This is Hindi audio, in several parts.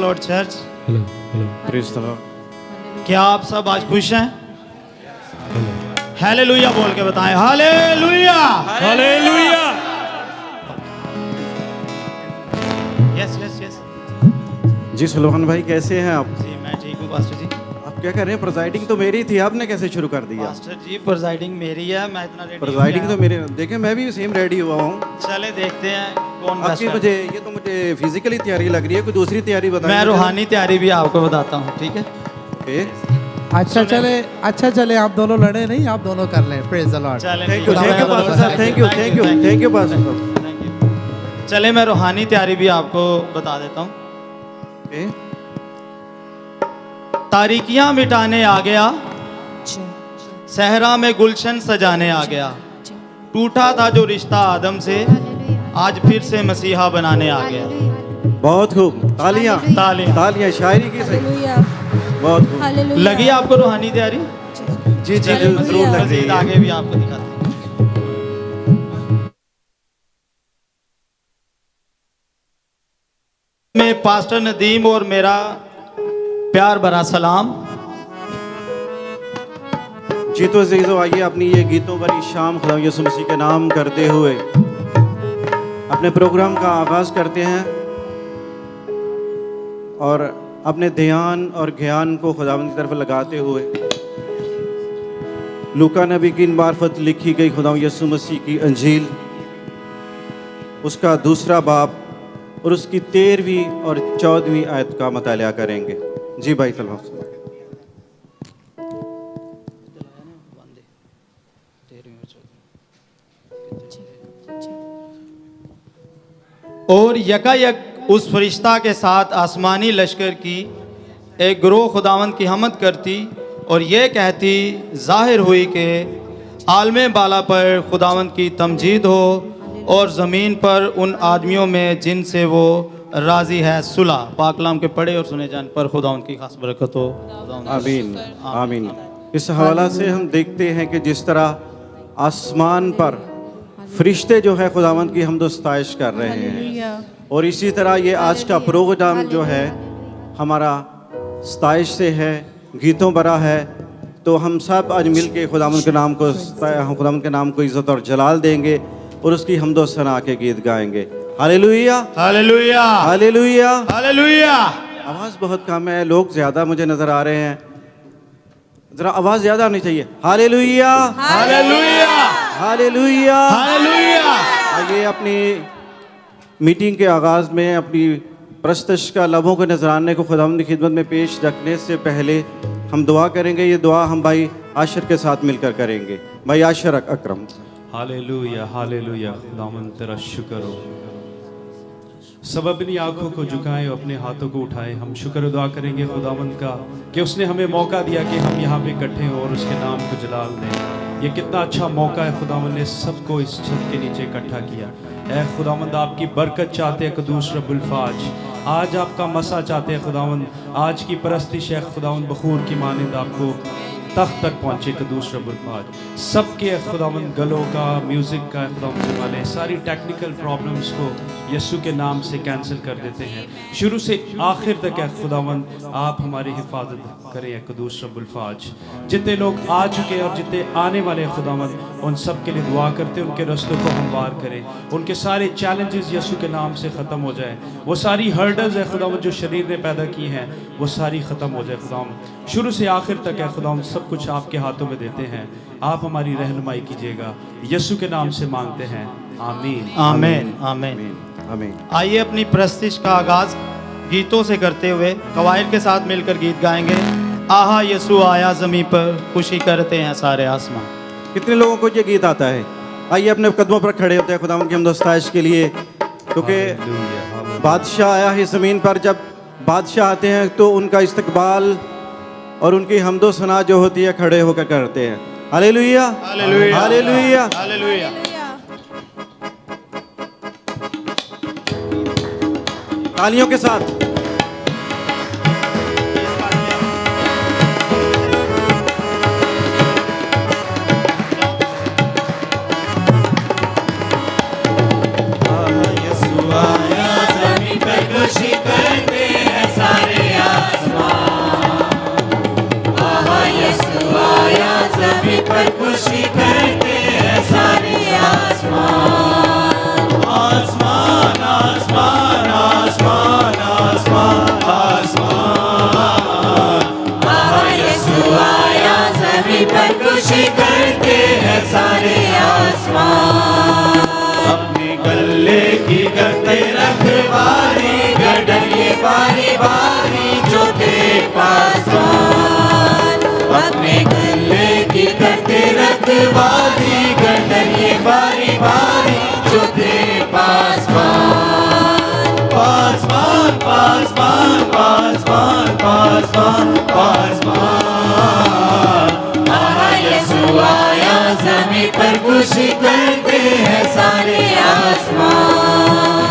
Lord church. Hello hello praise the Lord. क्या आप सब आज खुश हैं? हालेलुया बोल के बताएं, hallelujah hallelujah. Yes yes yes. जी सुलोहन भाई कैसे हैं आप? जी मैं ठीक हूँ पास्टर जी। आप क्या कर रहे हैं? प्रोजाइडिंग तो मेरी थी, आपने कैसे शुरू कर दिया? पास्टर जी प्रेजाइडिंग मेरी है, मैं इतना रेडी प्रोजाइडिंग तो मेरे, देखें मैं भी सेम रेडी हुआ हूँ। चले देखते हैं कौन आपकी बेस्ट मुझे ये तो मुझे फिजिकली तैयारी लग रही है, कोई दूसरी तैयारी बताइए। मैं रूहानी तैयारी भी आपको बताता हूँ, ठीक है? ओके, अच्छा चले आप दोनों लड़े नहीं, आप दोनों कर लें। Praise the Lord. चले थैंक यू पास्टर साहब, थैंक यू पास्टर साहब। चले मैं रूहानी तैयारी भी आपको बता देता हूँ। ओके, तारीकियां मिटाने आ गया, सहरा में गुलशन सजाने आ गया। टूटा था जो रिश्ता आदम से, आज फिर से मसीहा बनाने आ गया। बहुत खूब, तालियां तालियां। तालियां, शायरी की सही, बहुत खूब। लगी आपको रूहानी तैयारी? जी जी जरूर लग रही मज़ीद है। आगे भी आपको दिखाते हैं। में पास्टर नदीम और मेरा प्यार भरा सलाम। जी तो अजीजों, आइए अपनी ये गीतों भरी शाम खुदा यीशु मसीह के नाम करते हुए अपने प्रोग्राम का आगाज करते हैं और अपने ध्यान और ज्ञान को खुदावंद की तरफ लगाते हुए लूका नबी की मार्फत लिखी गई खुदा यीशु मसीह की अंजील, उसका दूसरा बाब और उसकी 13वीं और 14वीं आयत का मुतालिया करेंगे। जी भाई तलवा। और यकायक उस फरिश्ता के साथ आसमानी लश्कर की एक ग्रोह खुदावंद की हमद करती और ये कहती जाहिर हुई कि आलमे बाला पर खुदावंद की तमजीद हो और ज़मीन पर उन आदमियों में जिनसे वो राज़ी है सुलह। पाकलाम के पढ़े और सुने जान पर खुदावंद की खास बरकत हो। आमीन आमीन। इस हवाला से हम देखते हैं कि जिस तरह आसमान पर फरिश्ते जो है खुदावंद की हमद सताइश कर रहे हैं, और इसी तरह ये आज का प्रोग्राम जो है हमारा सताइश से है, गीतों भरा है। तो हम सब आज मिल के खुदावंद के नाम को खुदावंद के नाम को इज़्ज़त और जलाल देंगे और उसकी हमदो सना के गीत गाएंगे। Hallelujah hallelujah hallelujah hallelujah. आवाज़ बहुत कम है, लोग ज़्यादा मुझे नज़र आ रहे हैं, ज़रा आवाज़ ज़्यादा आनी चाहिए। Hallelujah hallelujah hallelujah hallelujah. आइए अपनी मीटिंग के आगाज़ में अपनी प्रस्तश का लबों के नजराने को खुदावंद की खिदमत में पेश रखने से पहले हम दुआ करेंगे। ये दुआ हम भाई आशर के साथ मिलकर करेंगे। भाई आशर अकरम। Hallelujah hallelujah. खुदावंद तेरा शुक्र हो। सब अपनी आंखों को झुकाएं और अपने हाथों को उठाएं। हम शुक्र अदा करेंगे खुदावंद का कि उसने हमें मौका दिया कि हम यहाँ पे इकट्ठे हों और उसके नाम को जलाल दें। ये कितना अच्छा मौका है, खुदावंद ने सबको इस छत के नीचे इकट्ठा किया। ऐ खुदावंद आपकी बरकत चाहते हैं कदूस रब्बुल फाज, आज आपका मसा चाहते हैं खुदावंद, आज की परस्तिश है खुदावंद बखूर की मानिंद आपको तख्त तक पहुँचे कदूस रब्बुल फाज। सबके खुदावंद गलों का, म्यूज़िक का खुदावंद से वाले सारी टेक्निकल प्रॉब्लम्स को यीशु के नाम से कैंसिल कर देते हैं। शुरू से आखिर तक है खुदावंद आप हमारी हिफाजत करें कदूस रब्बुल फाज। जितने लोग आ चुके और जितने आने वाले खुदावंद उन सब के लिए दुआ करते, उनके रस्तों को हमवार करें, उनके सारे चैलेंजेस यीशु के नाम से ख़त्म हो जाए। वो सारी हर्डल्स है खुदावंद जो शरीर ने पैदा की हैं वो सारी ख़त्म हो जाए खुदावंद। शुरू से आखिर तक है खुदावंद सब कुछ आपके हाथों में देते हैं। आप हमारी रहनुमाई कीजिएगा, यीशु के नाम से मांगते हैं, आमीन आमीन आमीन आमीन। आइए अपनी प्रस्तिश का आगाज गीतों से करते हुए कवाइल के साथ मिलकर गीत गाएंगे। आहा यीशु आया ज़मीं पर, खुशी करते हैं सारे आसमां। कितने लोगों को ये गीत आता है? आइए अपने कदमों पर खड़े होते हैं खुदावंद की हमदो सताइश के लिए, क्योंकि बादशाह आया है ज़मीन पर। जब बादशाह आते हैं तो उनका इस्तकबाल और उनकी हमदो सना जो होती है खड़े होकर करते हैं। Hallelujah hallelujah hallelujah hallelujah. तालियों के साथ। यीशु आया ज़मीं पे खुशी करते हैं सारे खुशी करते हैं सारे आसमान। आसमान आसमान आसमान आसमान आसमान। आहा यीशु आया ज़मीन पर खुशी करते हैं सारे आसमान। अपने गले की करते रखवाली गडरिए बारी बारी जो थे पासवान। अपने गले की करते रखवाली गडरिए बारी बारी जो थे पासवान। पासवान पासवान पासवान पासवान पासवान। आहा यीशु आया ज़मीन पर खुशी करते हैं सारे आसमान।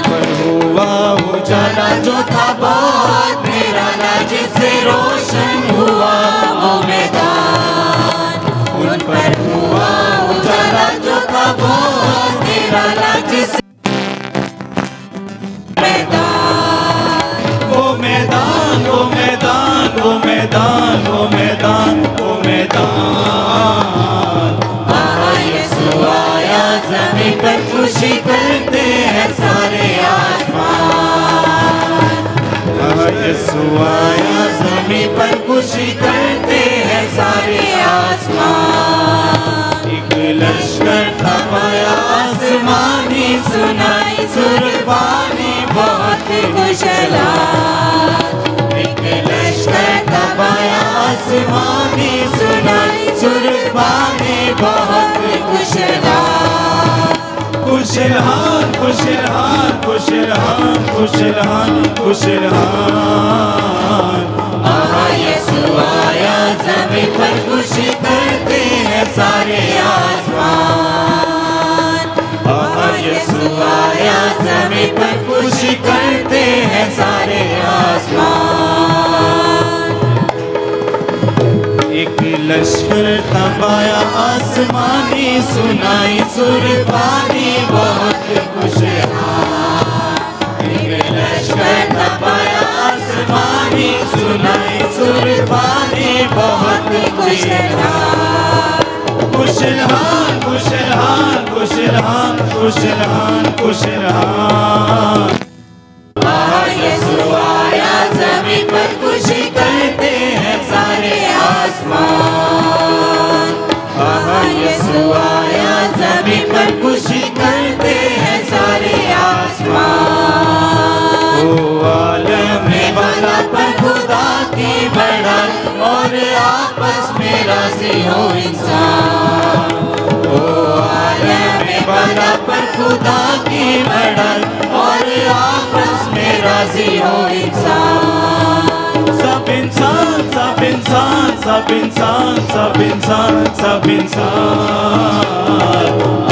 पर हुआ उजाला जो था बहुत निराला जिससे रोशन हुआ वो मैदान। उन पर हुआ उजाला जो था बहुत निराला जिससे मैदान। वो मैदान वो मैदान वो मैदान वो मैदान वो मैदान। आहा यीशु आया ज़मीन पर खुशी करते हैं सारे आसमान। आहा यीशु आया ज़मीन पर खुशी करते हैं सारे आसमान। एक लश्कर तपाया आसमानी सुनाई सुरबानी बहुत खुशहाल। एक लश्कर तपाया आसमानी सुनाई सुरबानी बहुत खुशहाल। खुशहाल खुशहाल खुशहाल खुशहाल खुशहाल। आहा यीशु आया ज़मीन पर खुशी करते हैं सारे आसमान। आहा यीशु आया ज़मीन पर खुशी करते हैं सारे आसमान। एक लश्कर तबाया आसमानी सुनाई सुरबानी बहुत खुशहाल। एक लश्कर तबाया आसमानी सुनाई सुरबानी बहुत खुशहाल। खुशहाल खुशहाल खुशहाल खुशहाल खुशहाल। आहा यीशु आया ज़मीन पर खुशी करते हैं सारे आसमान। आहा यीशु आया ज़मीन पर खुशी करते हैं सारे आसमान। ओ आलम वाला पर खुदा की बड़ाई और आपस में राज़ी हो इंसान। ओ आलम वाला पर खुदा की बड़ाई और आपस में राज़ी हो इंसान। सब इंसान सब इंसान सब इंसान सब इंसान सब इंसान।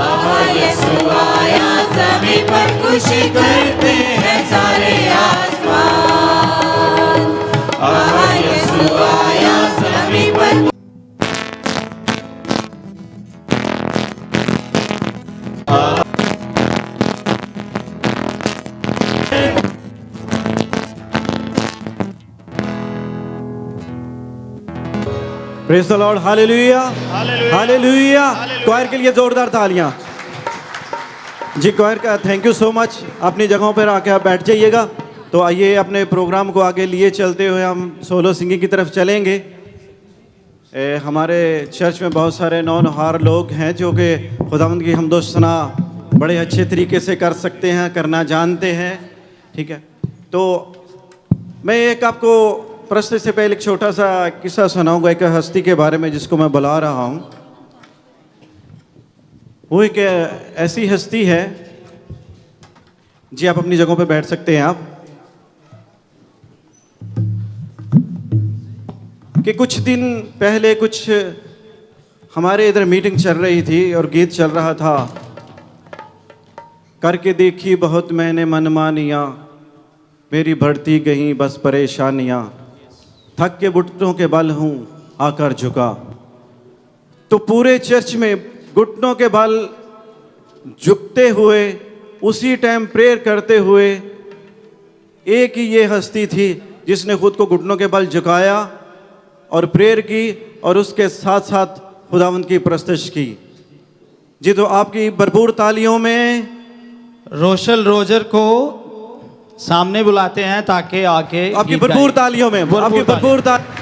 आहा यीशु आया ज़मीन पर खुशी करते हैं सारे आसमान। आहा यीशु आया ज़मीन पर praise the Lord. Hallelujah hallelujah. Choir के लिए जोरदार तालियां। जी क्वायर का थैंक यू सो मच। अपनी जगहों पर आके आप बैठ जाइएगा। तो आइए अपने प्रोग्राम को आगे लिए चलते हुए हम सोलो सिंगिंग की तरफ चलेंगे। हमारे चर्च में बहुत सारे नौनहार लोग हैं जो कि खुदावंद की हमदो सना बड़े अच्छे तरीके से कर सकते हैं, करना जानते हैं। ठीक है, तो मैं एक आपको प्रश्न से पहले एक छोटा सा किस्सा सुनाऊंगा एक हस्ती के बारे में जिसको मैं बुला रहा हूँ। वो एक ऐसी हस्ती है। जी आप अपनी जगहों पे बैठ सकते हैं आप। कि कुछ दिन पहले कुछ हमारे इधर मीटिंग चल रही थी और गीत चल रहा था, करके देखी बहुत मैंने मनमानियाँ, मेरी बढ़ती गई बस परेशानियाँ, थक के घुटनों के बल हूँ आकर झुका। तो पूरे चर्च में घुटनों के बल झुकते हुए उसी टाइम प्रेयर करते हुए एक ही ये हस्ती थी जिसने खुद को घुटनों के बल झुकाया और प्रेयर की, और उसके साथ साथ खुदावंद की प्रस्तश की। जी तो आपकी भरपूर तालियों में रोशल रोजर को सामने बुलाते हैं ताकि आके आपकी गीत भरपूर गाएं। तालियों में भरपूर आपकी तालियों। भरपूर तालियों।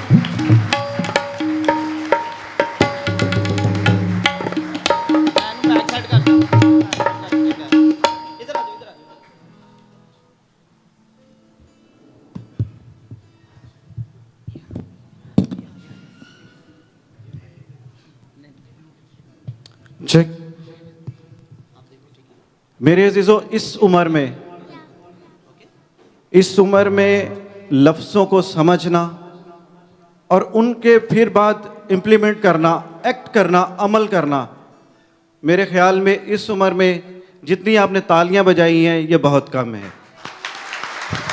चेक। मेरे अजीजों, इस उम्र में लफ्ज़ों को समझना और उनके फिर बाद इम्प्लीमेंट करना, एक्ट करना, अमल करना, मेरे ख्याल में इस उम्र में जितनी आपने तालियां बजाई हैं ये बहुत कम है।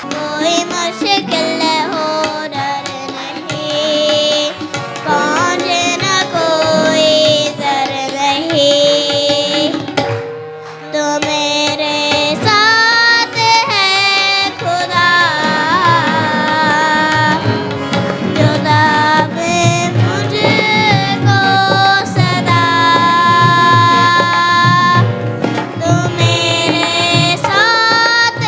कोई मुश्किल हो डर नहीं, पहुंचे न कोई डर नहीं, तो मेरे साथ है खुदा, जो दावे मुझको सदा, तो मेरे साथ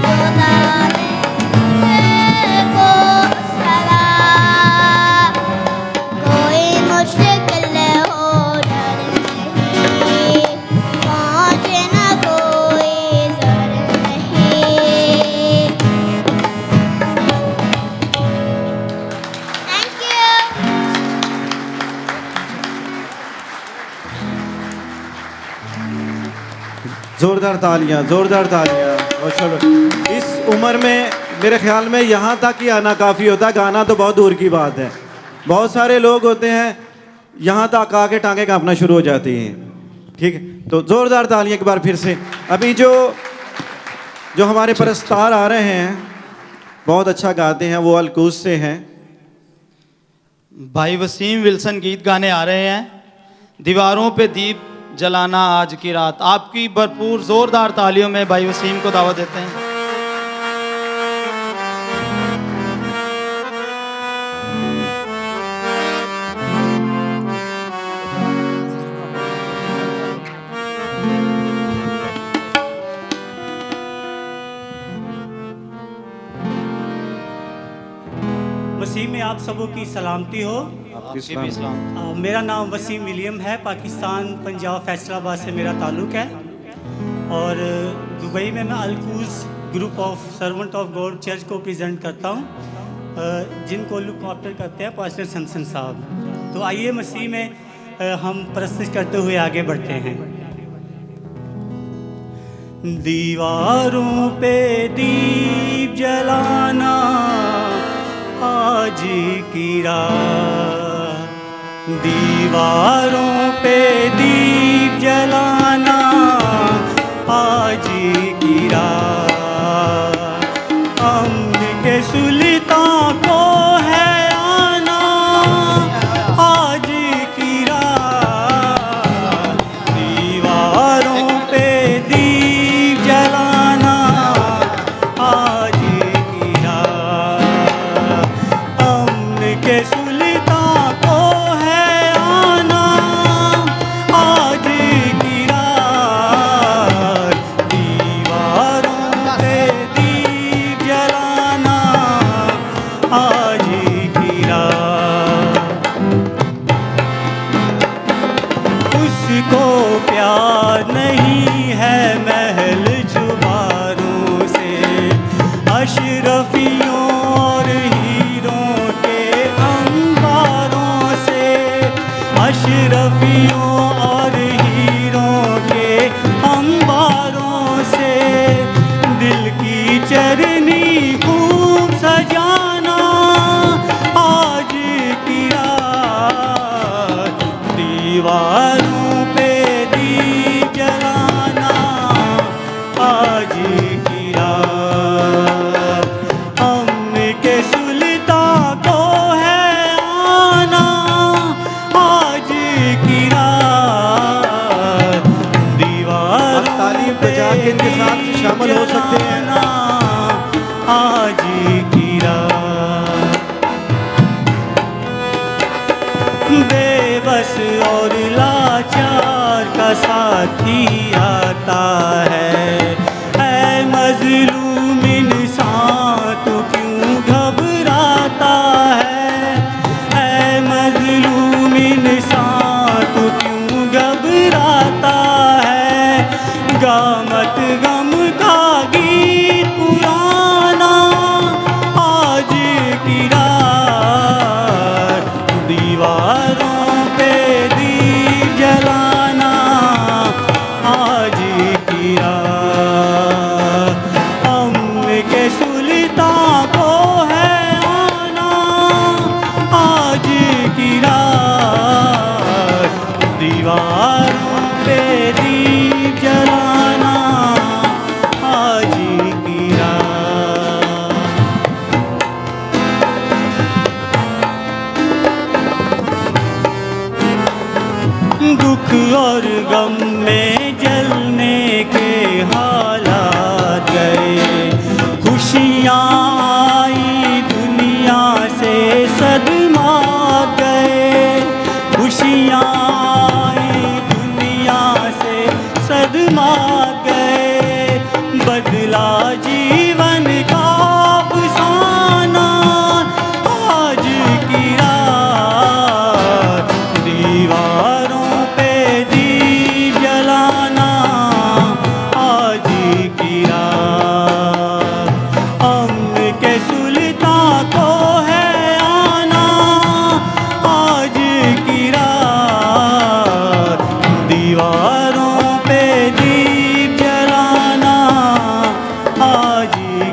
खुदा ने मुझको सदा कोई मुश्किल हो डर नहीं पहुँचे न कोई जर नहीं थैंक यू जोरदार तालियां, जोरदार तालियां। और चलो, इस उम्र में मेरे ख्याल में यहाँ तक ही आना काफ़ी होता है, गाना तो बहुत दूर की बात है। बहुत सारे लोग होते हैं यहाँ तक आके टांगे कांपना शुरू हो जाती हैं। ठीक है, तो जोरदार तालियां एक बार फिर से। अभी जो हमारे परस्तार आ रहे हैं बहुत अच्छा गाते हैं, वो अलकूस से हैं। भाई वसीम विल्सन गीत गाने आ रहे हैं। दीवारों पे दीप जलाना आज की रात। आपकी भरपूर जोरदार तालियों में भाई वसीम को दावत देते हैं। वसीम में आप सबों की सलामती हो। आपकी आपकी भी इस्लाम। मेरा नाम वसीम विलियम है। पाकिस्तान पंजाब फैसलाबाद से मेरा ताल्लुक़ है और दुबई में मैं अलकूस group of servant of God church को प्रेजेंट करता हूँ, जिनको लुक आफ्टर करते हैं पास्टर सनसन साहब। तो आइए मसीह में हम प्रस्तुत करते हुए आगे बढ़ते हैं। दीवारों पे दीप जलाना आज की रात, दीवारों पे दीप जलाना आज की रात, अम्न के सुल्तान को है आना आज की रात, दीवारों पे दीप जलाना आज की रात, अम्न के सुल्तान को है आना आज की रात, दीवारों पे दीप जलाना आज की रात। उसको प्यार नहीं है महल जुबारों से, अशरफियों और हीरों के अंबारों से, अशरफियों और हीरों के अंबारों से, दिल की चरनी खूब सजाना आज की रात, दीवारों पे दीप जलाना आज की रात, अम्न के सुल्तान को है आना आज की रात, दीवारों आप तालीम बजा के इनके साथ शामिल हो सकते हैं। आज की रात, बेबस और लाचार का साथी आता है, ऐ मजलूम इंसान तू क्यों घबराता है, ऐ मजलूम इंसान तू क्यों घबराता है, गामत गम का गीत पुराना आज की रात, दीवारों पे दीप जलाना आज की रात, हम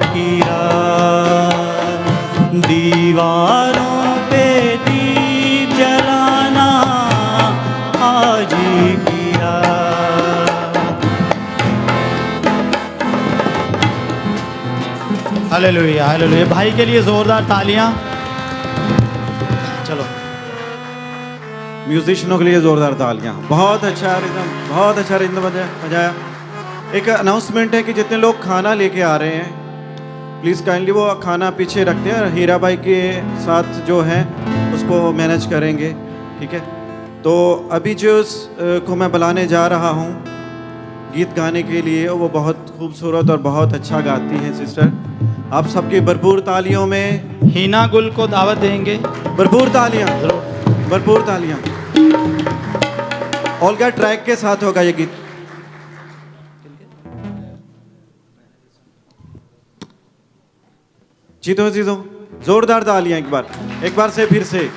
की रात, दीवारों पे दीप जलाना आज ही की रात। Hallelujah hallelujah. भाई के लिए जोरदार तालियां। चलो म्यूजिशियनों के लिए जोरदार तालियां। बहुत अच्छा रिदम, बहुत अच्छा रिदम बजाया। एक अनाउंसमेंट है कि जितने लोग खाना लेके आ रहे हैं प्लीज़ काइंडली वो खाना पीछे रखते हैं, हीरा भाई के साथ जो है उसको मैनेज करेंगे, ठीक है। तो अभी जो को मैं बुलाने जा रहा हूँ गीत गाने के लिए, वो बहुत खूबसूरत और बहुत अच्छा गाती हैं सिस्टर। आप सबकी भरपूर तालियों में हीना गुल को दावत देंगे। भरपूर तालियां, भरपूर तालियां। ओल्गा ट्रैक के साथ होगा ये गीत। जीतो जीतो, जोरदार तालियां एक बार से फिर से।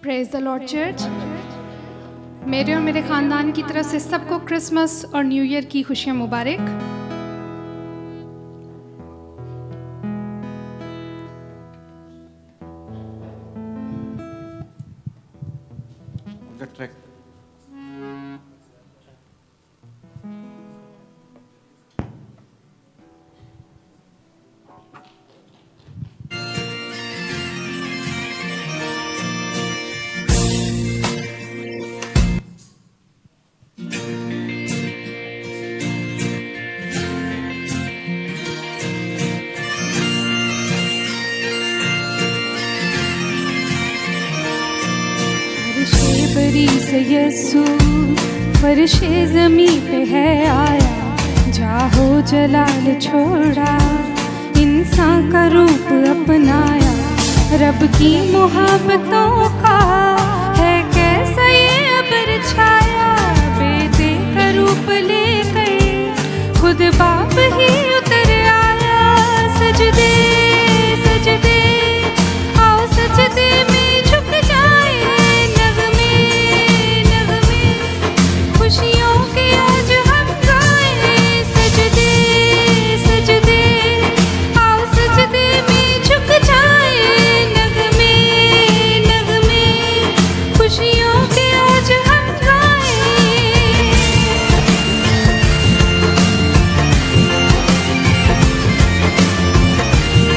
Praise the Lord church. मेरे और मेरे ख़ानदान की तरफ से सबको क्रिसमस और न्यू ईयर की खुशियाँ मुबारक। ट्रैक से यसू फर्शे ज़मी पे है आया, जाहो जलाल छोड़ा, इंसान का रूप अपनाया। रब की मोहब्बतों का है कैसा ये अबर छाया, बेटे का रूप लेकर खुद बाप ही उतर आया। सजदे सजदे आओ सजदे में झुक जाए, खुशियों के आज हम गाए। सजदे सजदे आओ सजदे में झुक जाए, नगमे नगमे खुशियों के आज हम गाए।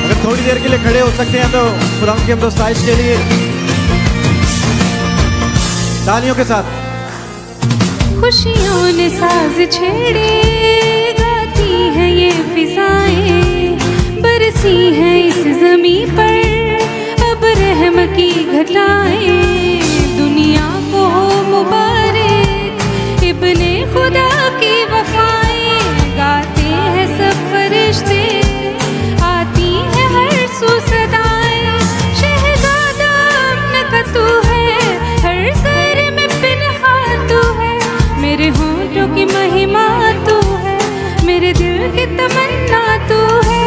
अगर थोड़ी देर के लिए खड़े हो सकते हैं तो खुदा की हमद साइज के लिए तालियों के साथ। खुशियों ने साज छेड़े, गाती हैं ये फिजाएं, बरसी हैं इस ज़मी पर अब रहम की घटाएं। दुनिया को हो मुबारक, इब्ने खुदा की वफाएं, गाते हैं सब फरिश्ते, आती हैं हर सू सदाएं। शहज़ादा अम्न का तू है, हर सर में पिन्हा तू है, मेरे होंठों की महिमा तू है, मेरे दिल की तमन्ना तू है।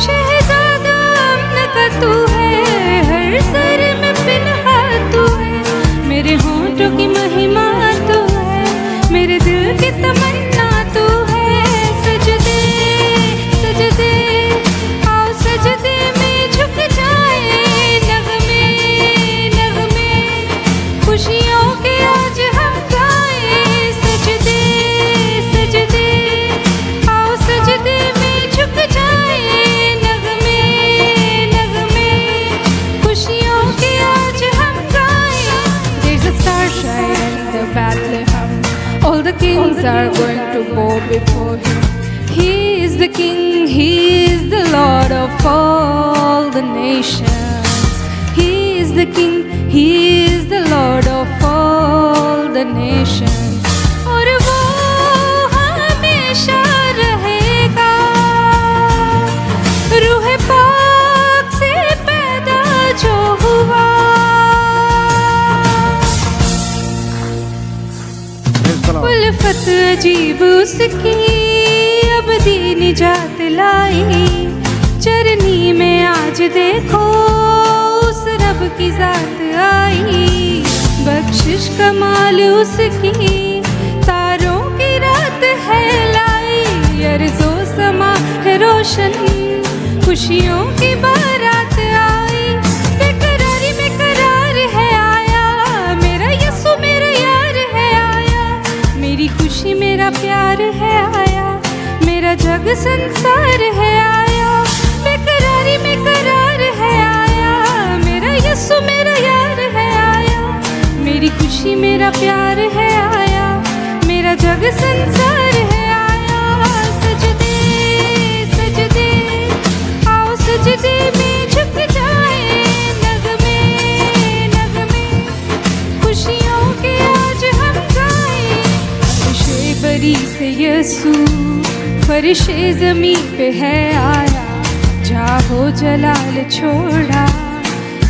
शहज़ादा अम्न का तू है, हर सर में पिन्हा तू है, मेरे होंठों की महिमा तू है, मेरे दिल की तमन्ना तू है। सजदे सजदे आओ सजदे में झुक जाए, नगमे नगमे खुशियों के आज हम गाए। सजदे सजदे आओ सजदे में झुक जाए, नगमे नगमे खुशियों के आज हम गाए। There's a star shining in the Bethlehem, all the kings are going to bow before him. He is the king, he is the Lord of all the nations. He is the king, he is the Lord of all the nations. और वो हमेशा रहेगा, रूह पाक अजीब उसकी अबदी निजात लाई। चरनी में आज देखो उस रब की जात आई। बख्शिश कमाल उसकी तारों की रात है लाई। अर्ज़ो समा है रोशन खुशियों की बारात आई। बेकरारी में करार है आया मेरा यीशु मेरा यार है आया। मेरी खुशी मेरा प्यार है आया मेरा जग संसार है आया। बेकरारी में करार है आया मेरा यीशु मेरा यार है आया। मेरी खुशी मेरा प्यार है आया मेरा जग संसार है आया। सजदे सजदे आओ सजदे में झुक जाए। नगमे नगमे खुशियों के आज हम गाए। फरिशे बरी से यीशु फरिशे ज़मीं पे है आया। जाहो जलाल छोड़ा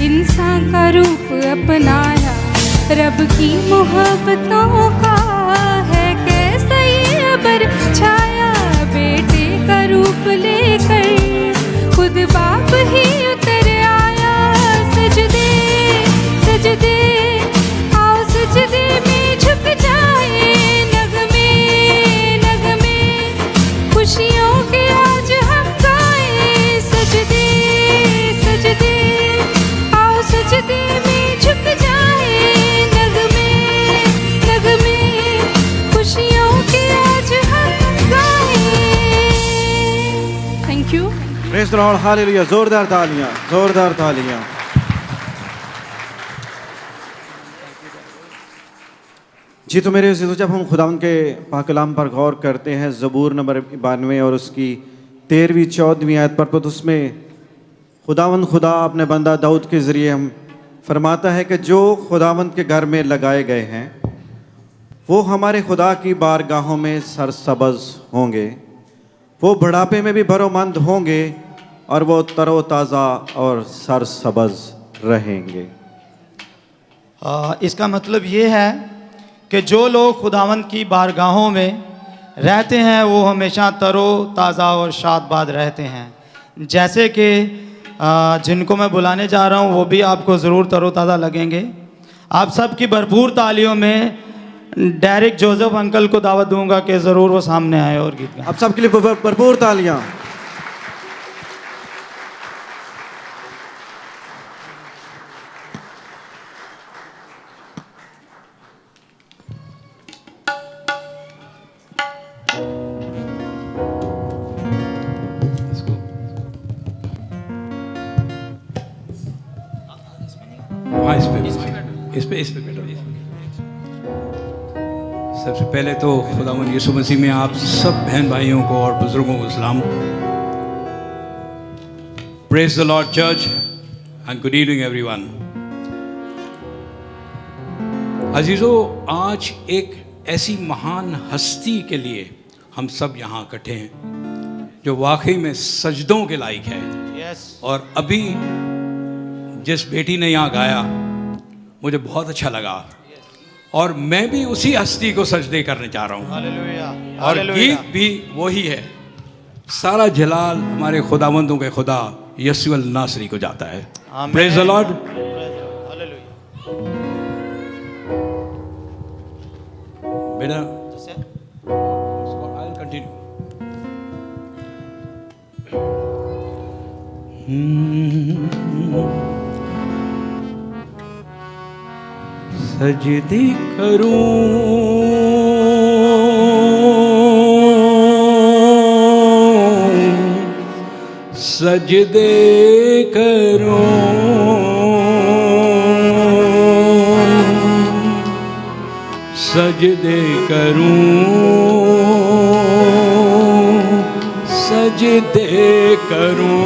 इंसान का रूप अपनाया। रब की मोहब्बतों का है कैसा ये अबर छाया। बेटे का रूप लेकर खुद बाप ही उतर आया। सजदे सजदे आओ सजदे में झुक जाए। नगमे नगमे खुशियों के आज हम गाए। सजदे सजदे आओ सजदे में झुक जाए। नगमे नगमे खुशियों के आज हम गाए। Thank you. Praise the Lord, hallelujah. जोरदार तालियां, जोरदार तालियां। जी तो मेरे अज़ीज़ों, जब हम खुदावंद के पाक कलाम पर गौर करते हैं ज़बूर नंबर 92 और उसकी 13वीं 14वीं आयत पर, तो उसमें खुदावंद खुदा अपने बंदा दाऊद के ज़रिए हम फरमाता है कि जो खुदावंद के घर में लगाए गए हैं वो हमारे खुदा की बारगाहों में सरसब्ज़ होंगे। वो बुढ़ापे में भी भरोमंद होंगे और वो तरोताज़ा और सरसब्ज़ रहेंगे। इसका मतलब ये है कि जो लोग खुदावंद की बारगाहों में रहते हैं वो हमेशा तरो ताज़ा और शादबाद रहते हैं। जैसे कि जिनको मैं बुलाने जा रहा हूँ वो भी आपको ज़रूर तरो ताज़ा लगेंगे। आप सबकी भरपूर तालियों में डेरिक जोसेफ अंकल को दावत दूंगा कि ज़रूर वो सामने आए और गीत गाएं। आप सबके लिए भरपूर तालियां। हाँ, इस पे बैठो। सबसे पहले तो खुदावंद यीशु मसीह में आप सब बहन भाइयों को और बुजुर्गों को सलाम। Praise the Lord church and good evening everyone. अजीजों, आज एक ऐसी महान हस्ती के लिए हम सब यहाँ इकट्ठे हैं जो वाकई में सजदों के लायक है। और अभी जिस बेटी ने यहाँ गाया मुझे बहुत अच्छा लगा और मैं भी उसी हस्ती को सजदे करने जा रहा हूँ। हालेलुया। और गीत भी वही है। सारा जलाल हमारे खुदावंदों के खुदा यीशु अल नासरी को जाता है। Praise the Lord. बेटा आई विल कंटिन्यू। सजदे करूं सजदे करूं सजदे करूं सजदे करूं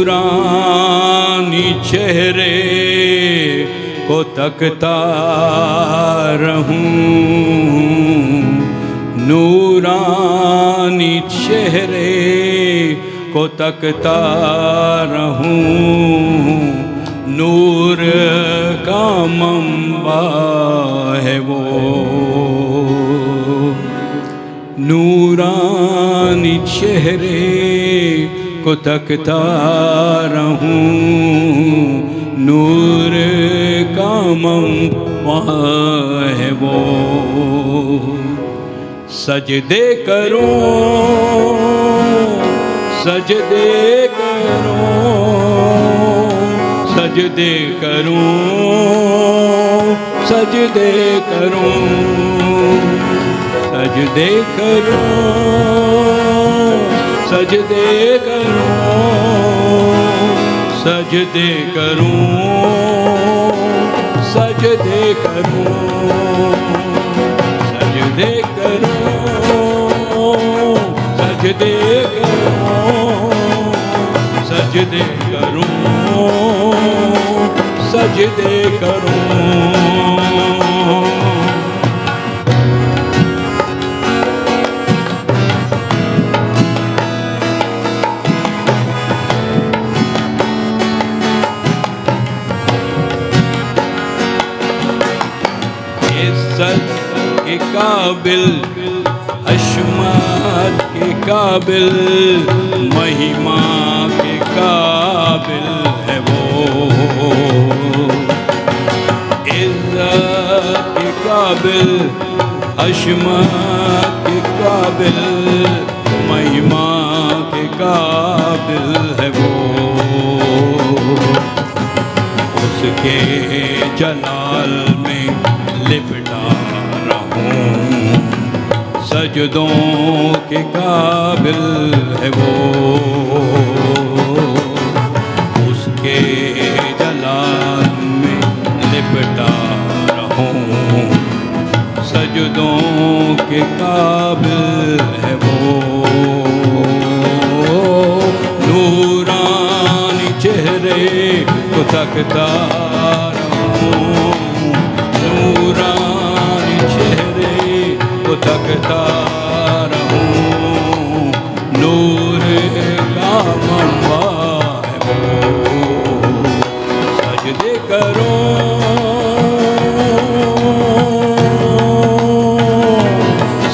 नूरानी चेहरे को तकता रहूं नूरानी चेहरे को तकता रहूं नूर का मंबा है वो, नूरानी चेहरे को तकता रहूं, नूर का मंबा है वो। सजदे करूं, सजदे करूं, सजदे करूं, सजदे करूं, सजदे करूं, सजदे करूं, सजदे करूं, सजदे करूं, सजदे करूं, सजदे करूं, सजदे करूं, सजदे करूं। इज्जत के काबिल, अशमत के काबिल, महिमा के काबिल है वो। इज्जत के काबिल, अशमत के काबिल, महिमा के काबिल है वो। उसके जलाल में लिपटा रहूं, सजदों के काबिल है वो। उसके जलाल में लिपटा रहूं, सजदों के काबिल है वो। नूरानी चेहरे को तकता रहूं, नूरानी चेहरे को तकता रहूं, नूर का मंबा है वो। सजदे करो,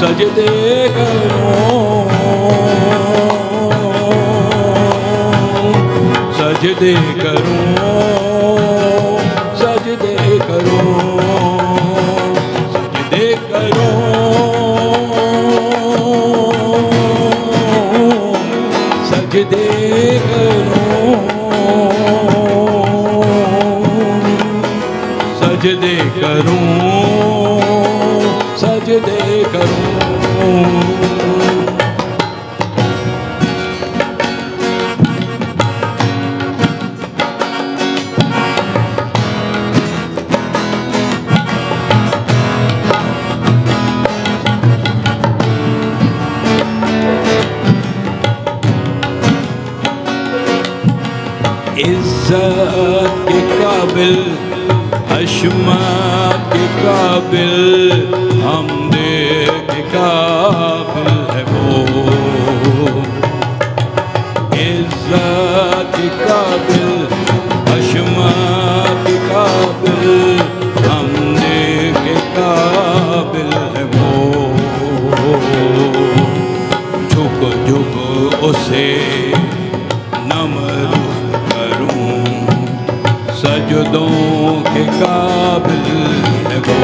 सजदे करो, सजदे करो, सजदे करो, सजदे करो, सजदे करो, सजदे करो, सजदे करो। इज्जत के काबिल, अशमत के काबिल, हमदे के काबिल है वो। इज्जत के काबिल, अशमत के काबिल, हमदे के काबिल है वो। झुक झुक उसे नमरू सजदों के काबिल है वो।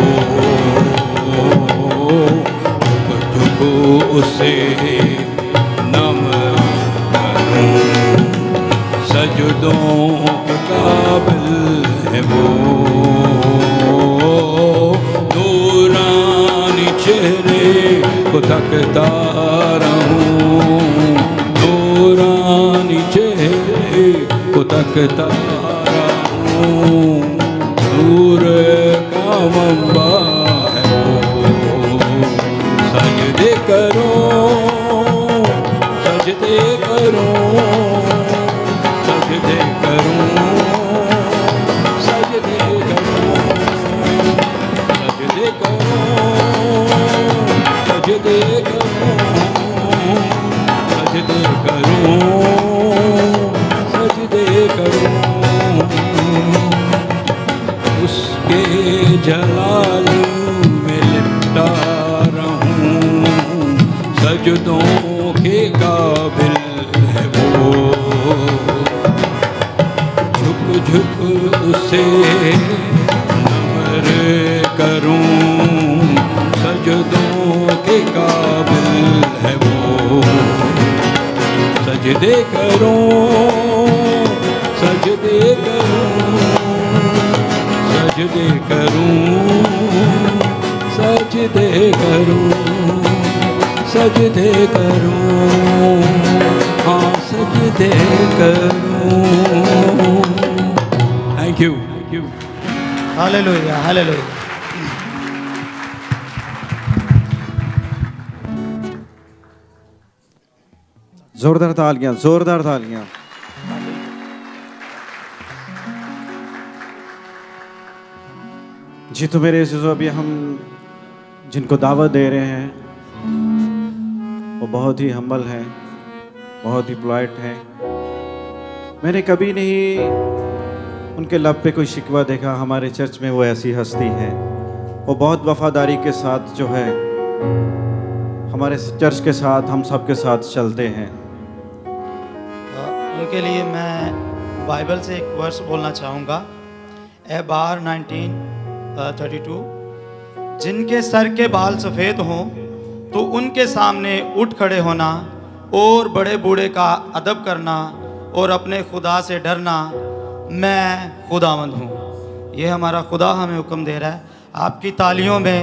झुक उसे नम करूं, सजदों के काबिल है वो। नूरानी चेहरे को तकता रहूं, नूरानी चेहरे को तकता नूर का मंबा है वो। सजदे करो, सजदे करो, सजदे करो, सजदे करो, सजदे करो, सजदे करो, सजदे करो, सजदे करो। सजदों के काबिल है वो, झुक झुक उसे नमर करूं, सजदों के काबिल है वो, सजदे करूं, सजदे करूं, सजदे करूं, सजदे करूं, सजदे करूं, हाँ सजदे करूं। Thank you. Hallelujah, hallelujah. जोरदार तालियां, जोरदार तालियां। जी तो मेरे अज़ीज़ों, अभी हम जिनको दावत दे रहे हैं वो बहुत ही हम्बल हैं, बहुत ही पोलाइट हैं। मैंने कभी नहीं उनके लब पे कोई शिकवा देखा। हमारे चर्च में वो ऐसी हस्ती हैं, वो बहुत वफादारी के साथ जो है हमारे चर्च के साथ, हम सब के साथ चलते हैं। उनके लिए मैं बाइबल से एक वर्स बोलना चाहूँगा। एबार 1932, जिनके सर के बाल सफ़ेद हों तो उनके सामने उठ खड़े होना और बड़े बूढ़े का अदब करना और अपने खुदा से डरना, मैं खुदावंद हूँ। ये हमारा खुदा हमें हुक्म दे रहा है। आपकी तालियों में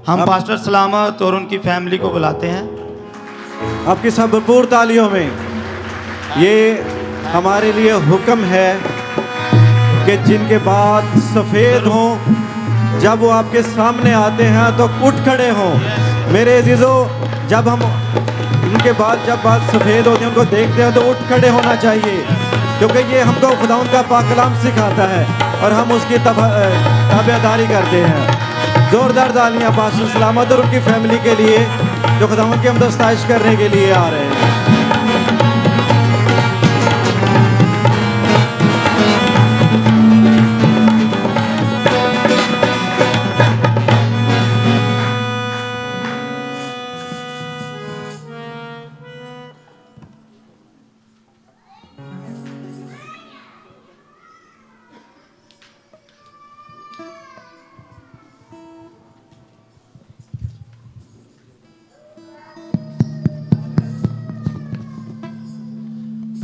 हम पास्टर सलामत और उनकी फैमिली को बुलाते हैं। आपकी सब भरपूर तालियों में ये हमारे लिए हुक्म है कि जिनके बाल सफ़ेद हों, जब वो आपके सामने आते हैं तो उठ खड़े हों। मेरे अजीज़ों, जब हम उनके बाद जब बाल सफ़ेद होते हैं, उनको देखते हैं तो उठ खड़े होना चाहिए, क्योंकि ये हमको खुदावंद का पाक कलाम सिखाता है और हम उसकी ताबेदारी करते हैं। ज़ोरदार तालियां पास्टर सलामत और उनकी फैमिली के लिए, जो खुदावंद की हमद इस्ताइश करने के लिए आ रहे हैं।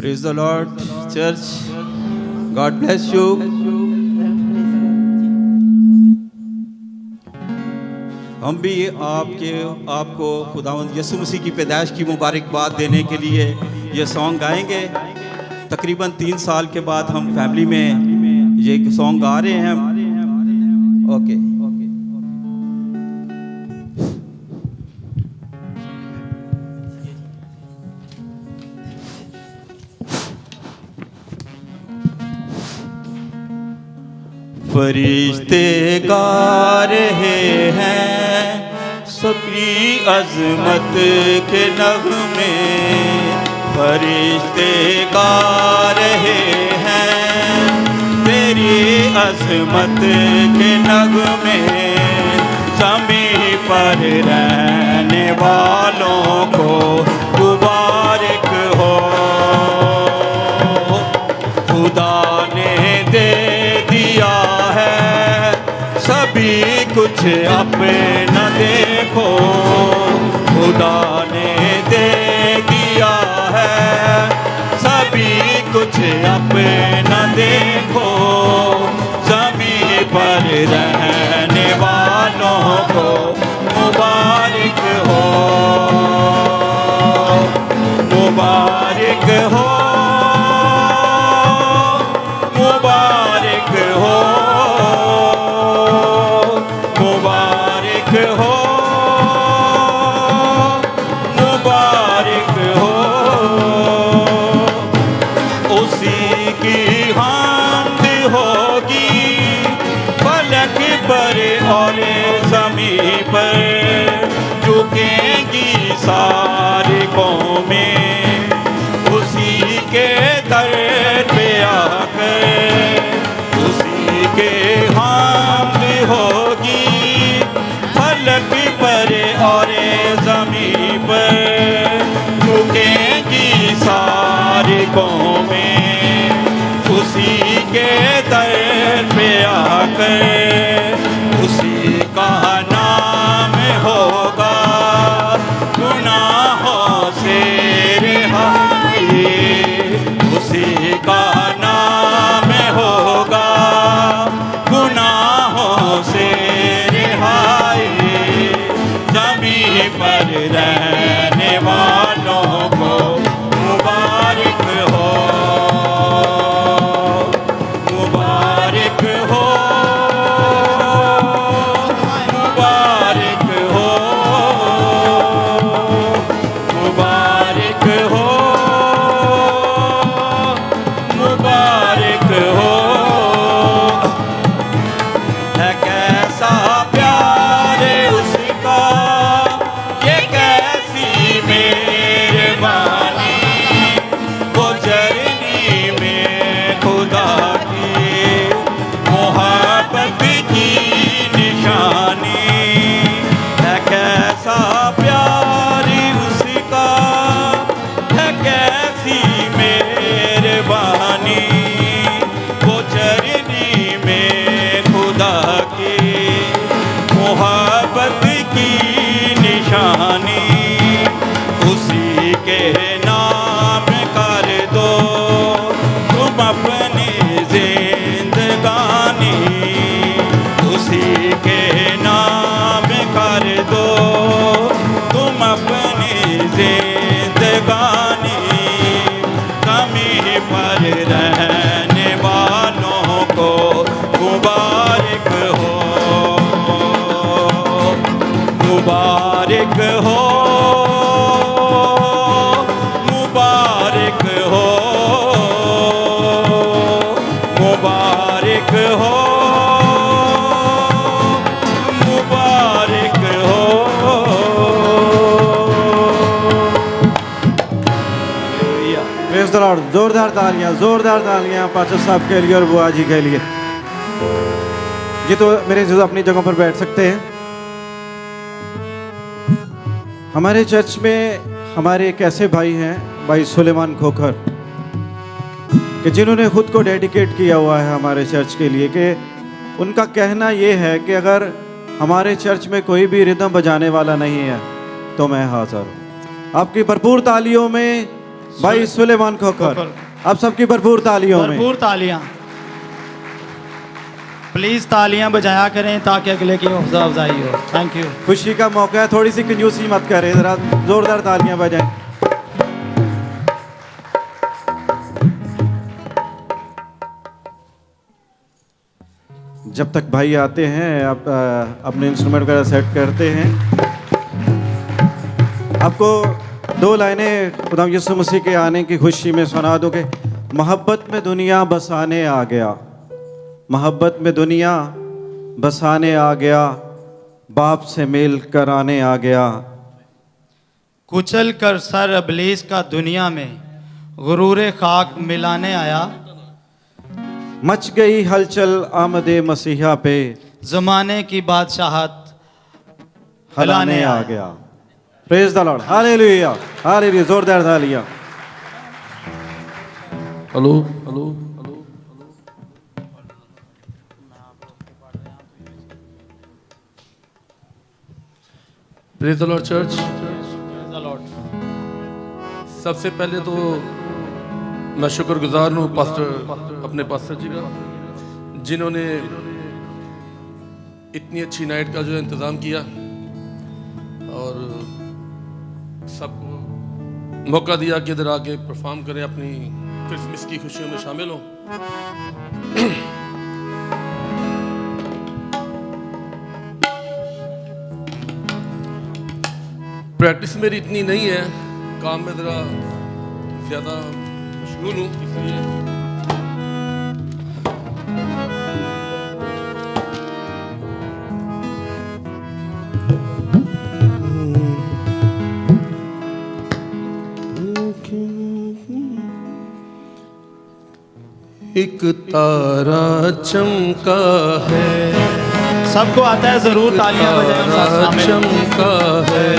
Praise the Lord, church. God bless you. हम भी आपको खुदावंद यीशु मसीह की पैदाइश की मुबारकबाद देने के लिए ये सॉन्ग गाएंगे। तकरीबन 3 साल के बाद हम फैमिली में ये सॉन्ग गा रहे हैं। ओके। फरिश्ते गा रहे हैं सबकी अजमत के नगमे, फरिश्ते गा रहे हैं तेरी अजमत के नगमे, ज़मीं पर रहने वालों को मुबारक हो। खुदा ने दे दिया सभी कुछ अपना देखो, खुदा ने दे दिया है सभी कुछ अपना देखो, ज़मीं पर रहने वालों को मुबारक हो, मुबारक हो, मुबारक हो, मुबारक हो, मुबारक हो। उसी की हामद होगी फलक पर और ज़मीं पर, झुकेंगी सारी कौमें उसी के दर पे आकर, उसी के हामद होगी फलक पर और ज़मीं पर। आँखों में उसी के दर पे आकर उसी का नाम होगा गुनाहों से रिहाई, उसी का नाम होगा गुनाहों से रिहाई। ज़मीं पर रहने वालों को मुबारक हो, मुबारक हो, मुबारक हो, मुबारक हो, मुबारक हो। है कैसा प्यार उसका, ये कैसी मेहरबानी, वो जर्नी में खुदा की मोहब्बत की निशानी। है कैसा प्यार उसका, है कैसी मेहरबानी, वो जर्नी में खुदा की मोहब्बत की निशानी। उसी के नाम कर दो तुम अपनी जिंदगानी, उसी के नाम कर दो तुम अपनी जिंदगानी। ज़मीं पर रहने वालों को मुबारक हो, मुबारक हो, मुबारक हो, मुबारक हो, मुबारक हो। Praise the Lord. जोरदार तालियां पास्टर साहब के लिए और बुआ जी के लिए। ये तो मेरे जो अपनी जगह पर बैठ सकते हैं। हमारे चर्च में हमारे एक ऐसे भाई हैं, भाई सुलेमान खोखर, कि जिन्होंने खुद को डेडिकेट किया हुआ है हमारे चर्च के लिए, कि उनका कहना ये है कि अगर हमारे चर्च में कोई भी रिदम बजाने वाला नहीं है तो मैं हाज़िर हूँ। आपकी भरपूर तालियों में भाई सुलेमान खोखर, आप सबकी भरपूर तालियों में। भरपूर तालियां, प्लीज तालियां बजाया करें ताकि अगले की हौसला अफजाई हो। Thank you. खुशी का मौका है, थोड़ी सी कंजूसी मत करें, जरा जोरदार तालियां बजाएं। जब तक भाई आते हैं आप अपने इंस्ट्रूमेंट वगैरह सेट करते हैं। आपको दो लाइनें खुदा यीशु मसीह के आने की खुशी में सुना दो कि मोहब्बत में दुनिया बसाने आ गया, मोहब्बत में दुनिया बसाने आ गया, बाप से मेल कराने आ गया। कुचल कर सर अबलीस का दुनिया में गुरूर खाक मिलाने आया। मच गई हलचल आमदे मसीहा पे, ज़माने की बादशाहत हिलाने आ गया। Praise the Lord, hallelujah, hallelujah. जोरदार तालियां। Hello hello. Praise the Lord church. सबसे पहले तो मैं शुक्रगुजार हूँ अपने पास्टर जी का, जिन्होंने इतनी अच्छी नाइट का जो इंतज़ाम किया और सबको मौका दिया कि इधर आके परफॉर्म करें, अपनी क्रिसमस की खुशियों में शामिल हों। प्रैक्टिस मेरी इतनी नहीं है, काम में ज़रा ज़्यादा मशगूल हूँ, इसलिए एक तारा चमका है, सबको आता है, जरूर तालियां बजाएं। चमका है,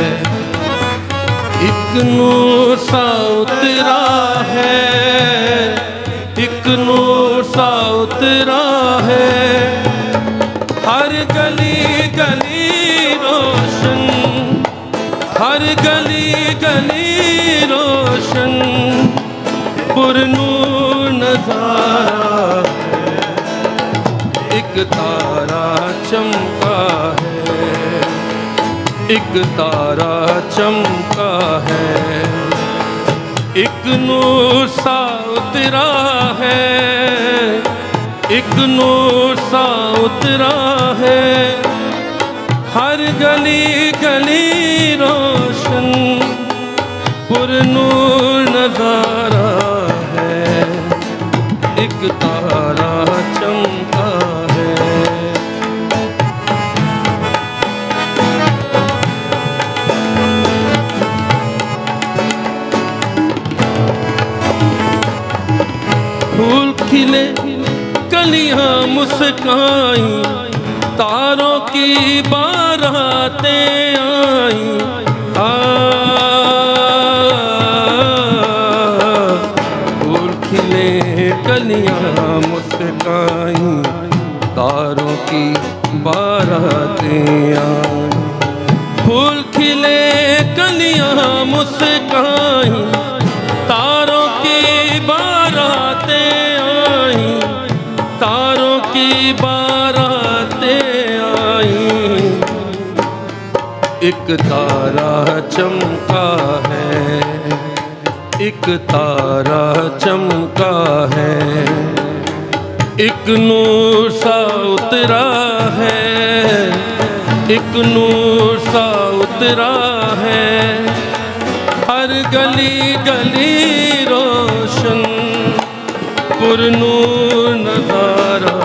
एक नूर सा उतरा है, नूर सा उतरा है, हर गली गली रोशन, हर गली गली रोशन, पुरनूर नजारा है, एक तारा चमका है, एक तारा चमका है, एक नूर सा उतरा है, एक नूर सा उतरा है, हर गली गली रोशन, पुरनूर नजारा है, एक तारा चमका है। फूल खिले कलियां मुस्काई, तारों की बारातें आई, फूल खिले कलियां मुस्काई, तारों की बारातें आई, फूल खिले कलियां मुस्काई, तारों की बारातें आई, तारों की बारातें आई, एक तारा चमका है, एक तारा चमका है, एक नूर सा उतरा है, एक नूर सा उतरा है, हर गली गली रोशन, पुरनूर नजारा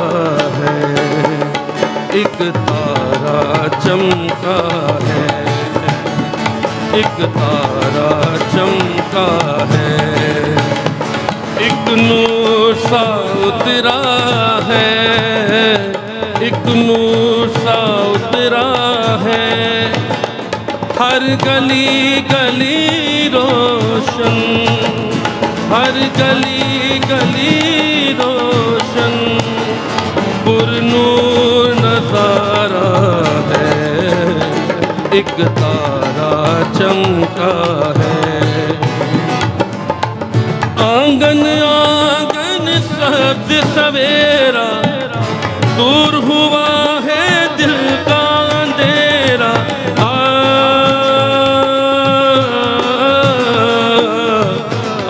है, एक तारा चमका है, एक तारा चमका है, एक नूर सा उतरा है, एक नूर सा उतरा है, हर गली गली रोशन, हर गली गली रोशन, पुरनूर नजारा है, एक तारा चमका है, आंगन आंगन सब्ज सवेरा, दूर हुआ है दिल का अंधेरा,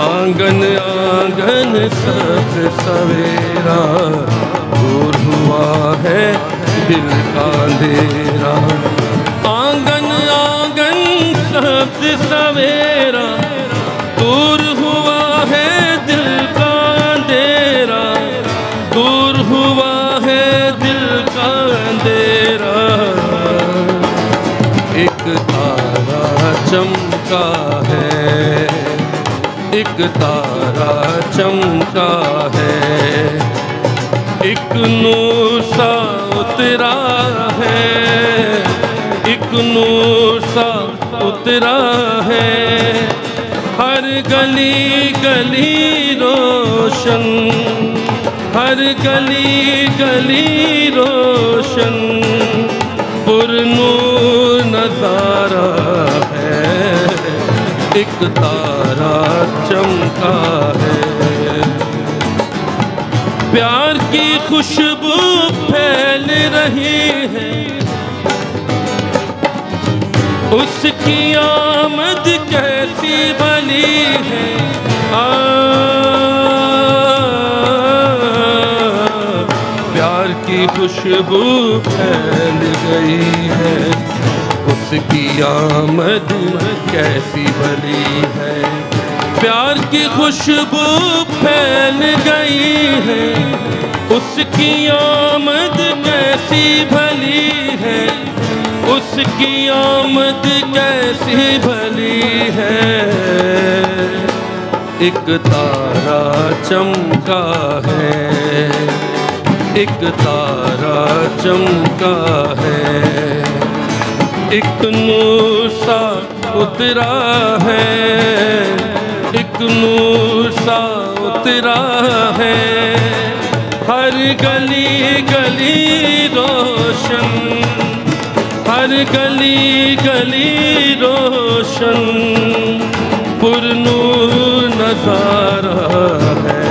आंगन आंगन सब्ज सवेरा, दूर हुआ है दिल का अंधेरा, आंगन आंगन सब्ज सवेरा, दूर हुआ है दिल का अंधेरा, दूर हुआ है दिल का अंधेरा, एक तारा चमका है, एक तारा चमका है, एक नूर सा उतरा है, एक नूर सा उतरा है, हर गली गली रोशन, हर गली गली रोशन, पुरनूर नजारा है, एक तारा चमका है, प्यार की खुशबू फैल रही है, उसकी आमद कैसी भली है, प्यार की खुशबू फैल गई है, उसकी आमद कैसी भली है, प्यार की खुशबू फैल गई है, उसकी आमद कैसी भली है, उसकी आमद कैसी भली है, एक तारा चमका है, एक तारा चमका है, एक नूर सा उतरा है, एक नूर सा उतरा उतरा है, हर गली गली रोशन, हर गली गली रोशन, पुरनूर नजारा है,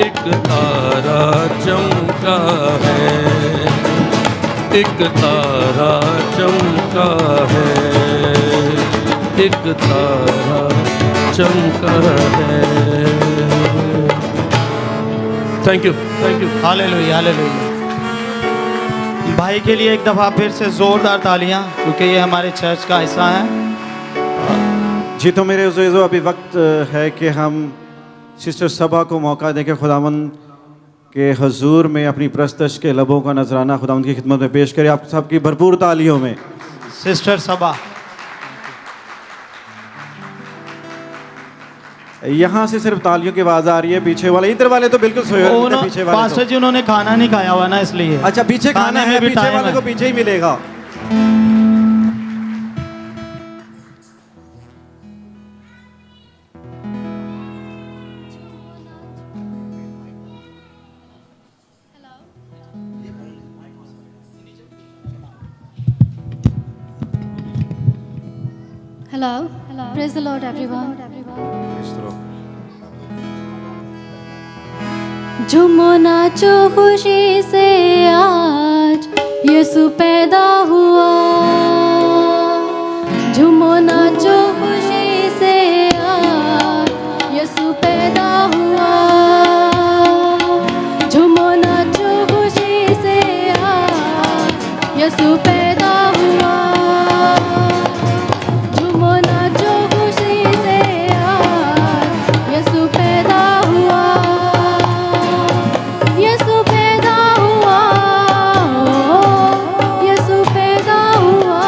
एक तारा चमका है, एक तारा चमका है, एक तारा चमका है। Thank you, thank you. Hallelujah, hallelujah. भाई के लिए एक दफ़ा फिर से ज़ोरदार तालियां, क्योंकि ये हमारे चर्च का हिस्सा है। जी तो मेरे अज़ीज़ों, अभी वक्त है कि हम सिस्टर सबा को मौका दें कि खुदावंद के हजूर में अपनी प्रस्तश के लबों का नजराना खुदावंद की खिदमत में पेश करें। आप सबकी भरपूर तालियों में सिस्टर सबा। यहाँ से सिर्फ तालियों की आवाज आ रही है, पीछे वाले, इधर वाले तो बिल्कुल सोए हुए हैं, पीछे वाले पास्टर जी उन्होंने खाना नहीं खाया हुआ ना, इसलिए। अच्छा, पीछे खाना है, भी पीछे वाले को पीछे ही मिलेगा। Hello. Praise the Lord, everyone. झूमो नाचो खुशी से, आज यीशु पैदा हुआ। झूमो नाचो खुशी से, आज यीशु पैदा हुआ। झूमो नाचो खुशी से, आज यीशु पैदा हुआ। झूमो नाचो खुशी से, आज यीशु पैदा हुआ। यीशु पैदा हुआ, यीशु पैदा हुआ।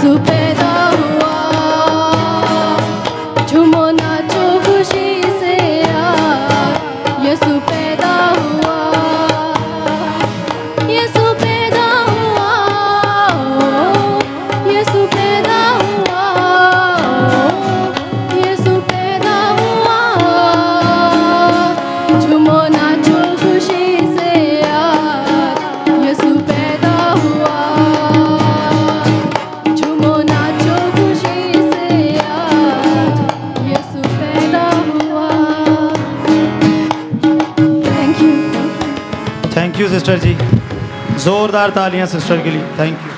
यसु पैदा हुआ झूमो नाचो खुशी से आज यसु पैदा हुआ यसु पैदा हुआ यसु पैदा हुआ यसु पैदा हुआ झूमो नाचो खुशी से आज यसु पैदा हुआ झूमो नाचो खुशी से आज यसु पैदा हुआ। थैंक यू सिस्टर जी, जोरदार तालियां सिस्टर के लिए, थैंक यू।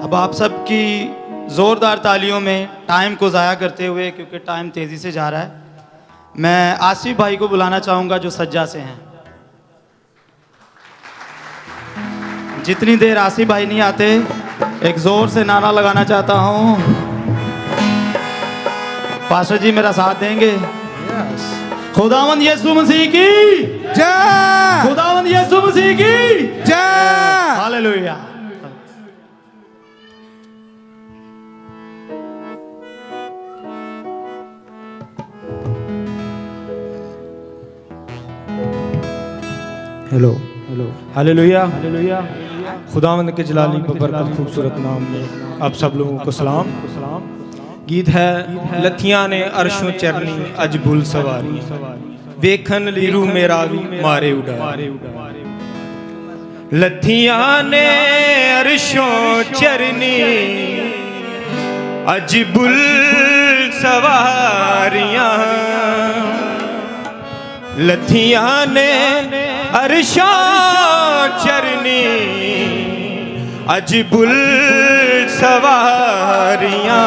अब आप सबकी जोरदार तालियों में टाइम को ज़ाया करते हुए, क्योंकि टाइम तेज़ी से जा रहा है, मैं आसिफ भाई को बुलाना चाहूँगा जो सज्जा से हैं। जितनी देर आसिफ भाई नहीं आते, एक ज़ोर से नारा लगाना चाहता हूँ। पास्टर जी मेरा साथ देंगे? खुदावंद यीशु मसीह की जय, खुदावंद यीशु मसीह की जय। Hallelujah. Hello hello hallelujah hallelujah. खुदावंद के जलाली बबरकत खूबसूरत नाम में आप सब लोगों को सलाम। गीत है लथियां ने अरशों चरनी अज बुल सवारी वेखन लीरू मेरा भी मारे उड़ा। लथियां ने अरशों चरनी अज बुल सवारियां लथियां ने अरशों चरनी अज बुल सवारियां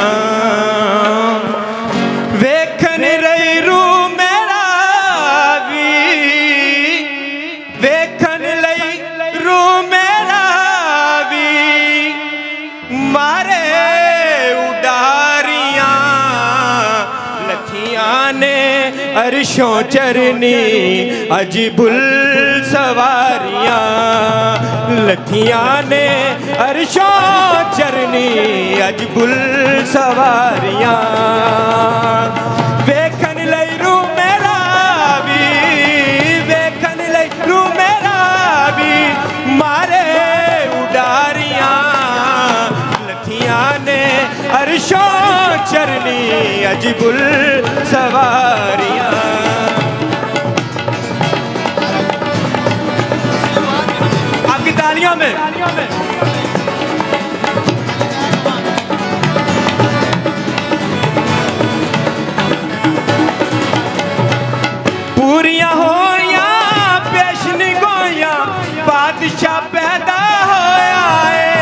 वेखन रही रू मेरा भी वेखन लई रू मेरा भी मारे उडारियां लथियां ने अरशों चरनी अज बुल सवारियां लथियां ने अरशों चरनी अज बुल सवारियां वेखन लई रू मेरा भी वेखन लई रू मेरा भी मारे उडारियां लथियां ने अरशों चरनी अज बुल सवारियां। आपकी तालियों में पूरियां हो या पेशनी गोया बादशाह पैदा होया है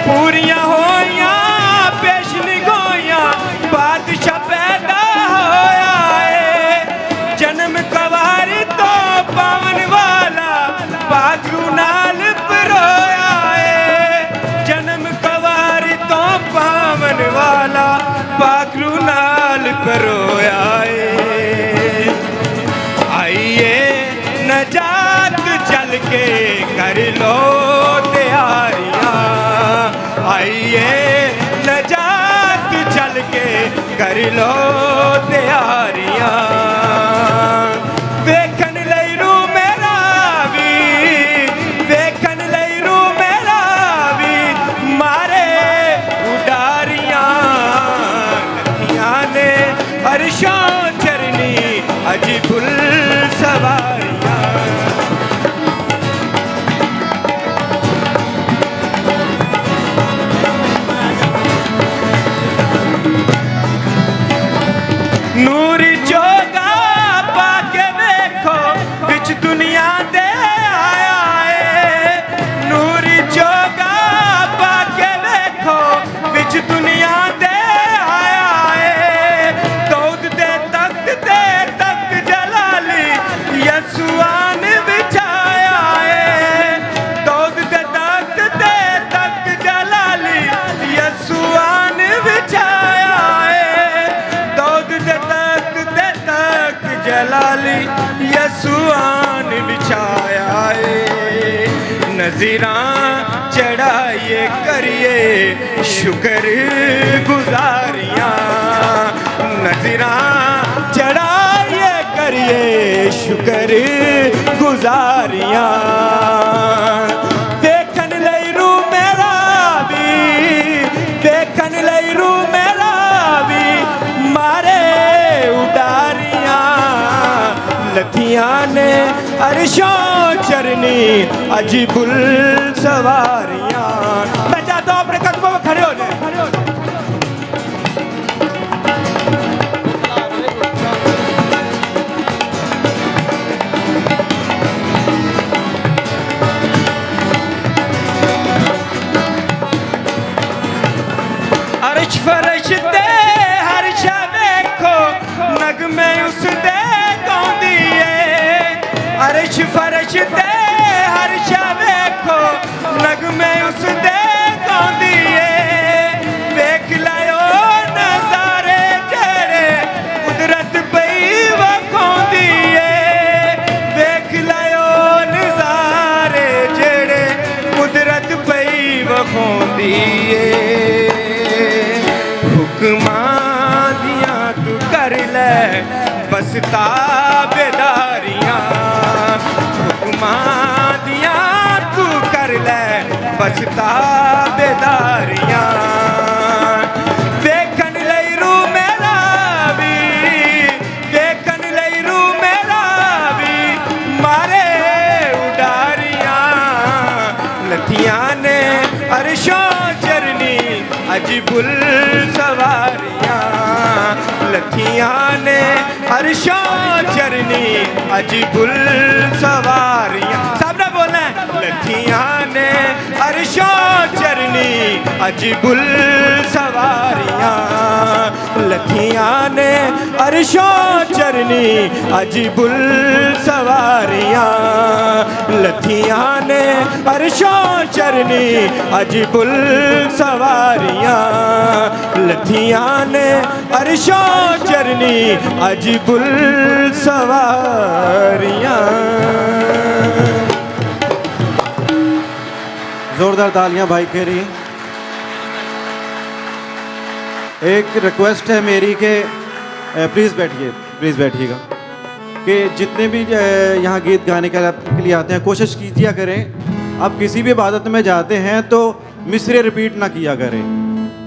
पूरियां हो या पेशनी गोया बादशाह पैदा होया है जन्म कवारी तो पावन वाला पागरू नाल परोया है जन्म कवारी तो पावन वाला पागरू नाल परोया है। आइए नजात चल के कर लो तैयारियां आइए नजात चल के कर लो तैयारियां वेखन लई रू मेरा भी वेखन लई रू मेरा भी मारे उडारियां लथियां ने अरशों चरनी अज बुल सवारियां नूर जोगा पाके देखो बिच दुनिया दे आया है नूर जोगा पाके देखो बिच दुनिया दे आया है दौद दे तख्त जलाली यसुआन बिछाया है दौद दे तख्त जलाली यसुआन बिछाया है दौद दे तख्त जलाली यसुआन बिछाया है नजरा चढ़ाइए करिए शुक्र गुजारियाँ नजरा चढ़ाइए करिए शुक्र गुजारियाँ देखन लई रू मेरा भी देखन लई रू मेरा भी मारे उडारियाँ लथियां ने अरशों चरनी अजीबुल सवारियाँ। मैं चाहता हूँ अपने कदमों में खड़े हो जाए। अर्श फरश दे हर शबे को नगमे उस दे गाँदी है अर्श फरश दे हर शबे को नगमे उस दे गाँदी है देख लायो नजारे जेड़े कुदरत पई वखांदी है देख लायो नजारे जेड़े कुदरत पई वखांदी है हुक्मां दियां तू कर ले बस ताबेदारियां हुक्मां दियां तू कर ले बस ताबेदारियां देखन लई रू मेरा भी देखन लई रू मेरा भी मारे उडारियां लथियां ने अरशों चरनी अजीबुल सवारियाँ लथियां ने अरशों चरनी अजीबुल सवारियाँ सबने बोलना है लथियां ने अरशों चरनी अजीबुल सवारियाँ लथियां ने अरशों चरनी अजीबुल सवारियाँ लथियां ने अरशों चरनी अजीबुल सवारियाँ लथियां ने अरशों चरनी अजीबुल सवारियाँ। जोरदार तालियां भाई के लिए। एक रिक्वेस्ट है मेरी कि प्लीज़ बैठिएगा कि जितने भी यहाँ गीत गाने के लिए आते हैं कोशिश कीजिए करें आप किसी भी इबादत में जाते हैं तो मिसरे रिपीट ना किया करें।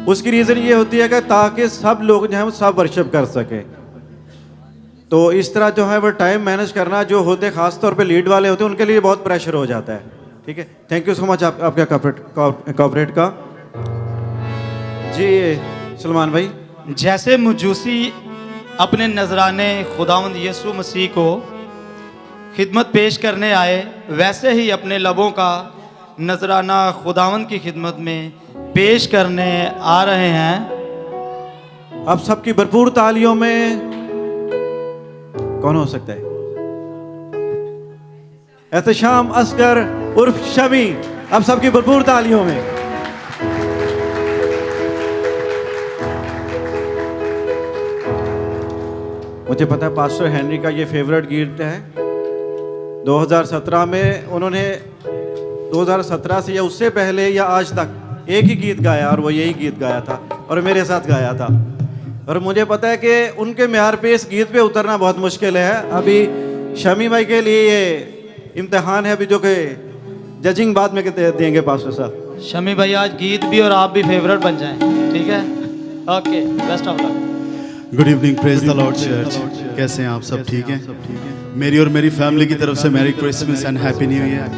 उसकी रीज़न ये होती है कि ताकि सब लोग जो हैं वो सब वर्शिप कर सकें। तो इस तरह जो है वो टाइम मैनेज करना जो होते ख़ास तौर पे लीड वाले होते हैं उनके लिए बहुत प्रेशर हो जाता है। ठीक है, थैंक यू सो मच आपका कॉपरेट का। जी सलमान भाई, जैसे मजूसी अपने नजराने खुदावंद यीशु मसीह को खिदमत पेश करने आए वैसे ही अपने लबों का नजराना खुदावंद की खिदमत में पेश करने आ रहे हैं। आप सबकी भरपूर तालियों में कौन हो सकता है? एहतशाम असगर उर्फ शमी, आप सबकी भरपूर तालियों में। मुझे पता है पास्टर हेनरी का ये फेवरेट गीत है। 2017 में उन्होंने 2017 से या उससे पहले या आज तक एक ही गीत गाया और वो यही गीत गाया था और मेरे साथ गाया था। और मुझे पता है कि उनके म्यार पे इस गीत पे उतरना बहुत मुश्किल है। अभी शमी भाई के लिए ये इम्तिहान है अभी जो कि जजिंग बाद में देंगे पास्टर साहब। शमी भाई आज गीत भी और आप भी फेवरेट बन जाएं, ठीक है? Okay, best of luck. Good evening, praise the Lord church. कैसे हैं आप सब? ठीक हैं? मेरी और मेरी फैमिली की तरफ से merry Christmas and happy new year.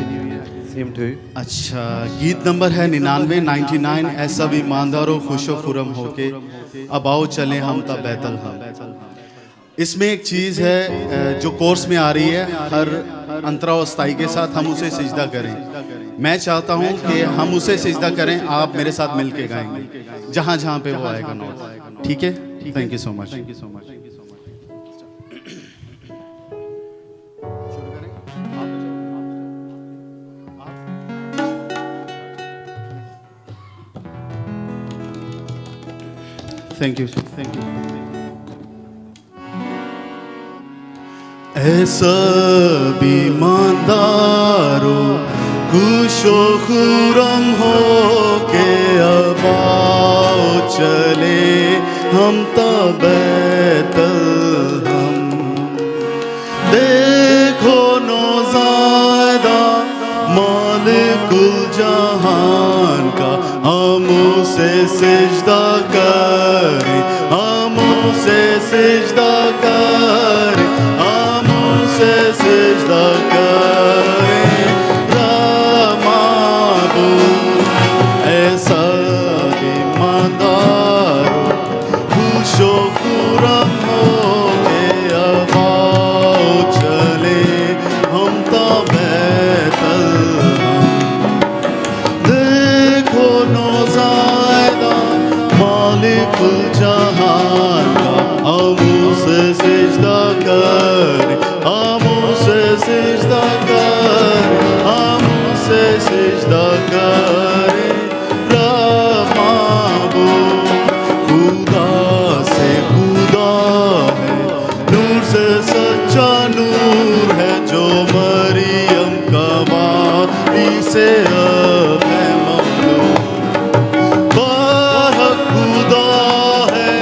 Same to you. अच्छा, गीत नंबर है 99 ऐसा भी ईमानदारों खुशो खुरम होके अब आओ चलें हम तब बैतल हम। इसमें एक चीज़ है जो कोर्स में आ रही है, हर अंतरावस्थाई के साथ हम उसे सिजदा करें। मैं चाहता हूं कि हम उसे सिजदा करें, आप मेरे साथ मिल के गाएंगे जहां जहां पे वो आएगा नोट। ठीक है? Thank you so much. Thank you, thank you. ऐसा भी ईमानदारों खुशो खुरम हो के अब आओ चले हम तो बैतलहम। देखो नौज़ादा मालिकुल जहान का, हम उसे सिजदा करें, हम उसे सिजदा करें, हम उसे सिजदा करें। रमाबू ऐसा ईमानदारो खुशो खुरम हो के अब आओ चले हम तो बैतलहम। देखो नौज़ादा मालिकुल जहान का, हम उसे सिजदा करें, हम उसे सिजदा करें, हम उसे सिजदा करें। रमाबू खुदा से खुदा है, नूर से सच्चा नूर है, जो मरियम का वादी से अब है ममलूक। बारक खुदा है,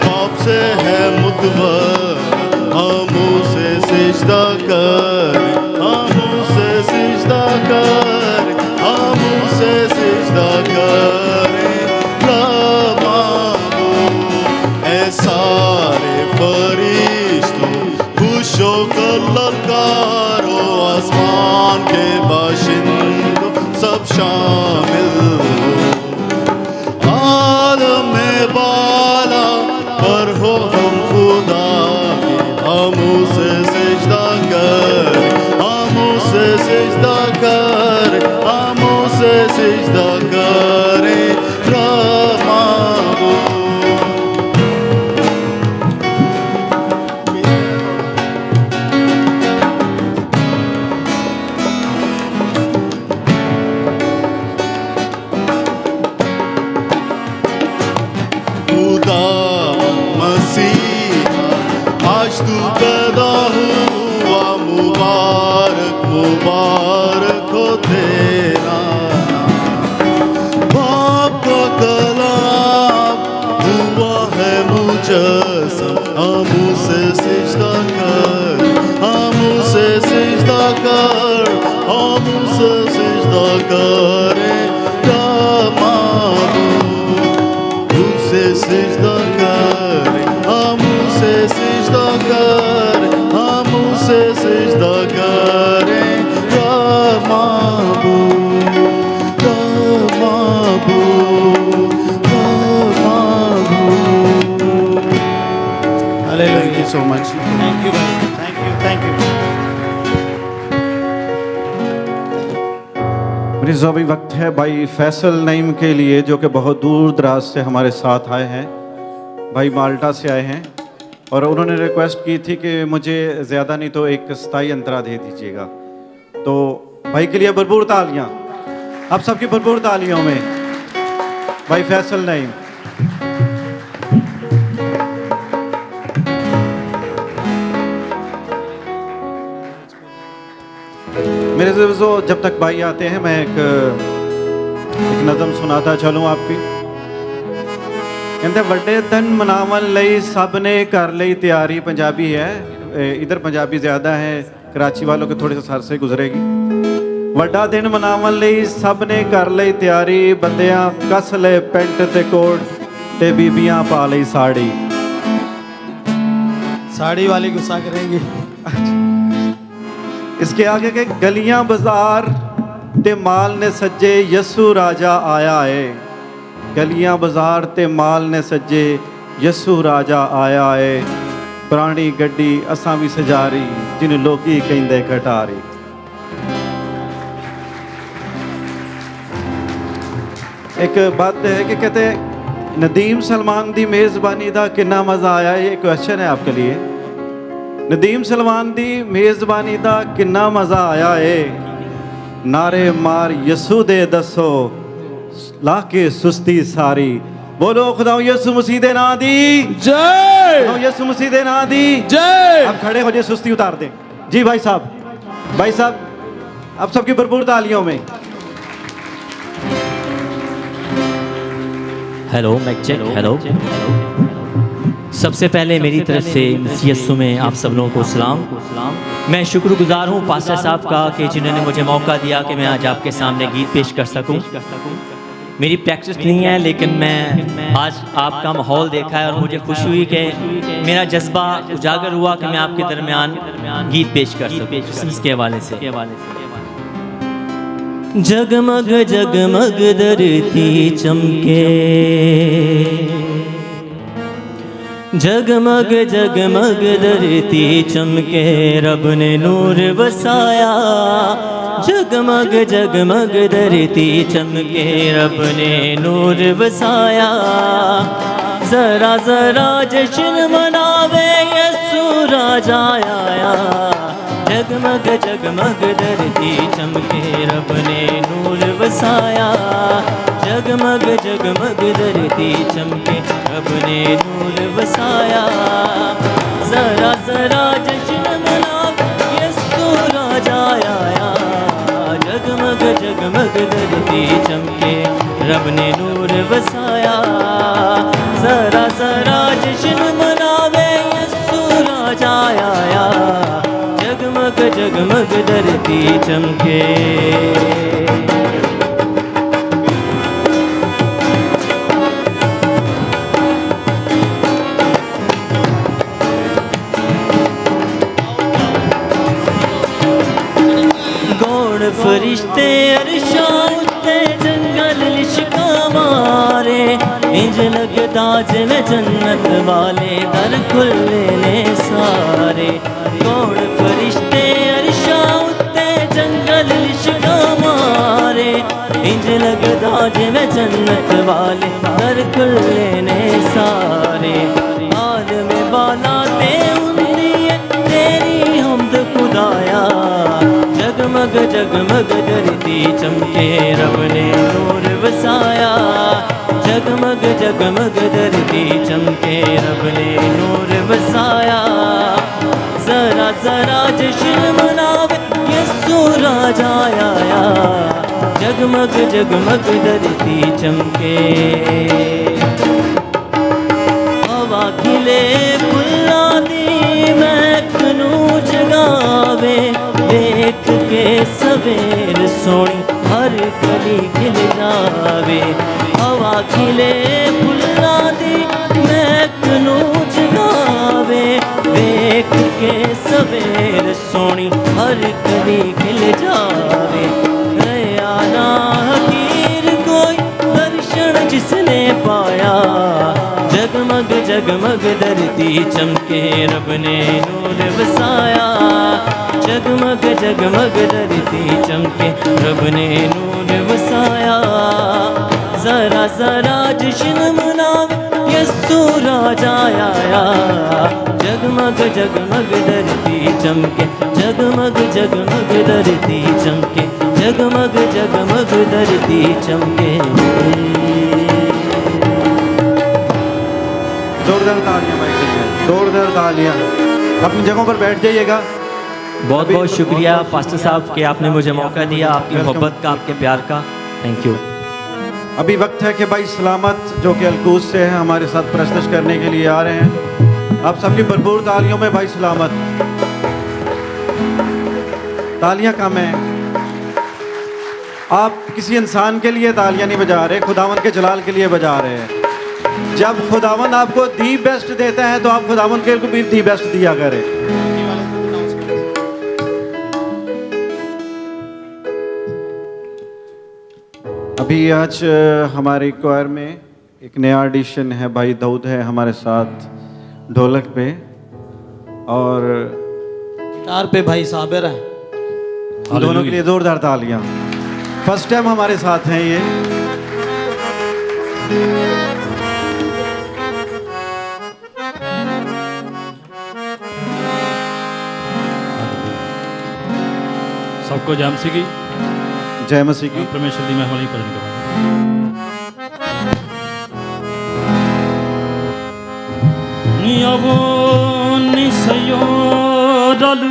बाप से है मुतबर, हम उसे सिजदा करें, हम उसे सिजदा करें, हम उसे सिजदा करें। रमाबू ऐ सारे फरिश्तों खुशो कर ललकारो, आसमान के बाशिंदों सब शामिल हो। आलम में बाला पर हो हम खुदा के, हम उसे सिजदा करें, हम उसे सिजदा करें, हम उसे सिजदा करें। रमाबू खुदा मसीहा आज तू पैदा हुआ, मुबारक मुबारक हो तेरा बाप का कलाम हुआ है मुजस्सम, हम उसे सिजदा कर, हम उसे सिजदा कर, हम उसे सिजदा करें। रमाबू उसे सिजदा करें, हम उसे सिजदा करें, हम उसे सिजदा करें। रमाबू रमाबू रमाबू। Hallelujah. Thank you so much. Thank you भाई, thank you, thank you. Please अभी वक्त है भाई फैसल नईम के लिए, जो कि बहुत दूर दराज से हमारे साथ आए हैं, भाई माल्टा से आए हैं, और उन्होंने रिक्वेस्ट की थी कि मुझे ज़्यादा नहीं तो एक स्थाई अंतरा दे दीजिएगा। तो भाई के लिए भरपूर तालियां, आप सबकी भरपूर तालियों में भाई फैसल नईम। मेरे से जो जब तक भाई आते हैं, मैं एक नज़म सुनाता चलूँ आपकी। कहते वड्डे दिन मनावन लई सब ने कर लई तैयारी। पंजाबी है, इधर पंजाबी ज़्यादा है, कराची वालों के थोड़े से सर से गुजरेगी। वड्डा दिन मनावन लई सब ने कर लई तैयारी, बंदियां कस ले पेंट ते कोट ते बीबियां पा लई साड़ी। साड़ी वाली गुस्सा करेंगी। इसके आगे के गलियां बाजार ते माल ने सज्जे, यसु राजा आया है। गलियां बाजार ते माल ने सज्जे, यसु राजा आया है। पुरानी गड्डी असां भी सजारी, जिन लोकी कहंदे कटारी। एक बात है कि कहते नदीम सलमान दी मेज़बानी दा कितना मज़ा आया। ये क्वेश्चन है आपके लिए। नदीम सलमान दी मेज़बानी दा कितना मज़ा आया है। नारे मार यसू दे दसो ला के सुस्ती सारी। बोलो खुदा यसू मसीह दे नाम दी जय। यसू मसीह दे नाम दी जय। अब खड़े हो जाए, सुस्ती उतार दें। जी भाई साहब, आप सबकी भरपूर तालियों में। Hello mic check. हेलो। सबसे पहले मेरी तरफ से यीशु में आप सब लोगों को सलाम। मैं शुक्रगुजार हूँ पास्टर साहब का कि जिन्होंने मुझे मौका दिया कि मैं आज आपके सामने गीत पेश कर सकूँ। मेरी प्रैक्टिस नहीं है, लेकिन मैं आज आपका माहौल देखा है और मुझे खुशी हुई कि मेरा जज्बा उजागर हुआ कि मैं आपके दरमियान गीत पेश कर सकूँ इसके हवाले से। जगमग जगमग धरती चमके, जगमग जगमग धरती चमके, रब ने नूर बसाया। जगमग जगमग धरती चमके, रब ने नूर बसाया। जरा जरा जश्न मनावे यीशु राजा आया। जगमग जगमग धरती चमके, रब ने नूर बसाया। जगमग जगमग धरती चमके, रब ने नूर बसाया। जरा जरा जश्न मनाओ यीशु राजा आया। जगमग जगमग धरती चमके, रब ने नूर बसाया। जरा जरा जश्न मनावे यीशु राजा आया। जगमग जगमग धरती चमके। गौड़ फरिश्ते अरशां उत्ते जंगल लिशका मारे। इंज लगदा जिवें जन्नत वाले दर खुले ने सारे। गौड़ फरिश्ते अरशां उत्ते जंगल लिशका मारे। इंज लगदा जिवें जन्नत वाले दर खुले ने सारे। आलम बाला ते हुंदी है तेरी हमद खुदाया। जगमग जगमग धरती चमके, रब ने नूर बसाया। जगमग जगमग धरती चमके, रब ने नूर बसाया। जरा जरा जश्न मनावे यीशु राजा आया। जगमग जगमग धरती चमके। हवा खिले फुल्लां दी महकनू जगावे। देख के सवेर सोनी हर गली खिल जावे। हवा खिले फुल्लां दी महकनू जगावे। देख के सवेर सोनी हर गली खिल जावे। रया ना हकीर कोई दर्शन जिसने पाया। जगमग जगमग धरती चमके, रब ने नूर बसाया। जगमग जगमग धरती चमके, रब ने नूर बसाया। जरा जरा जश्न मनावे यीशु राजा आया। जगमग जगमग धरती चमके, जगमग जगमग धरती चमके, जगमग जगमग धरती चमके। जोरदार तालियां भाई के लिए, जोरदार तालियां। अपनी जगहों पर बैठ जाइएगा। बहुत बहुत शुक्रिया पास्टर साहब कि आपने मुझे मौका दिया, आपकी मोहब्बत का, आपके प्यार का। Thank you. अभी वक्त है कि भाई सलामत जो कि अलकूज से हैं हमारे साथ प्रस्तुत करने के लिए आ रहे हैं। आप सबकी भरपूर तालियों में भाई सलामत। तालियां कम हैं। आप किसी इंसान के लिए तालियां नहीं बजा रहे, खुदावन के जलाल के लिए बजा रहे हैं। जब खुदावन आपको दी बेस्ट देता है तो आप खुदावन के भी दी बेस्ट दिया करें। अभी आज हमारे क्वायर में एक नया एडिशन है, भाई दाऊद है हमारे साथ ढोलक पे और गिटार पे भाई साबिर है। दोनों के लिए जोरदार तालियां। फर्स्ट टाइम हमारे साथ हैं ये। सबको जय मसीह की। जय मसीह की। परमेश्वर दी महिमा ਲਈ ਭਜਨ ਕਰਾਂਗੇ। Niavoni sayoralu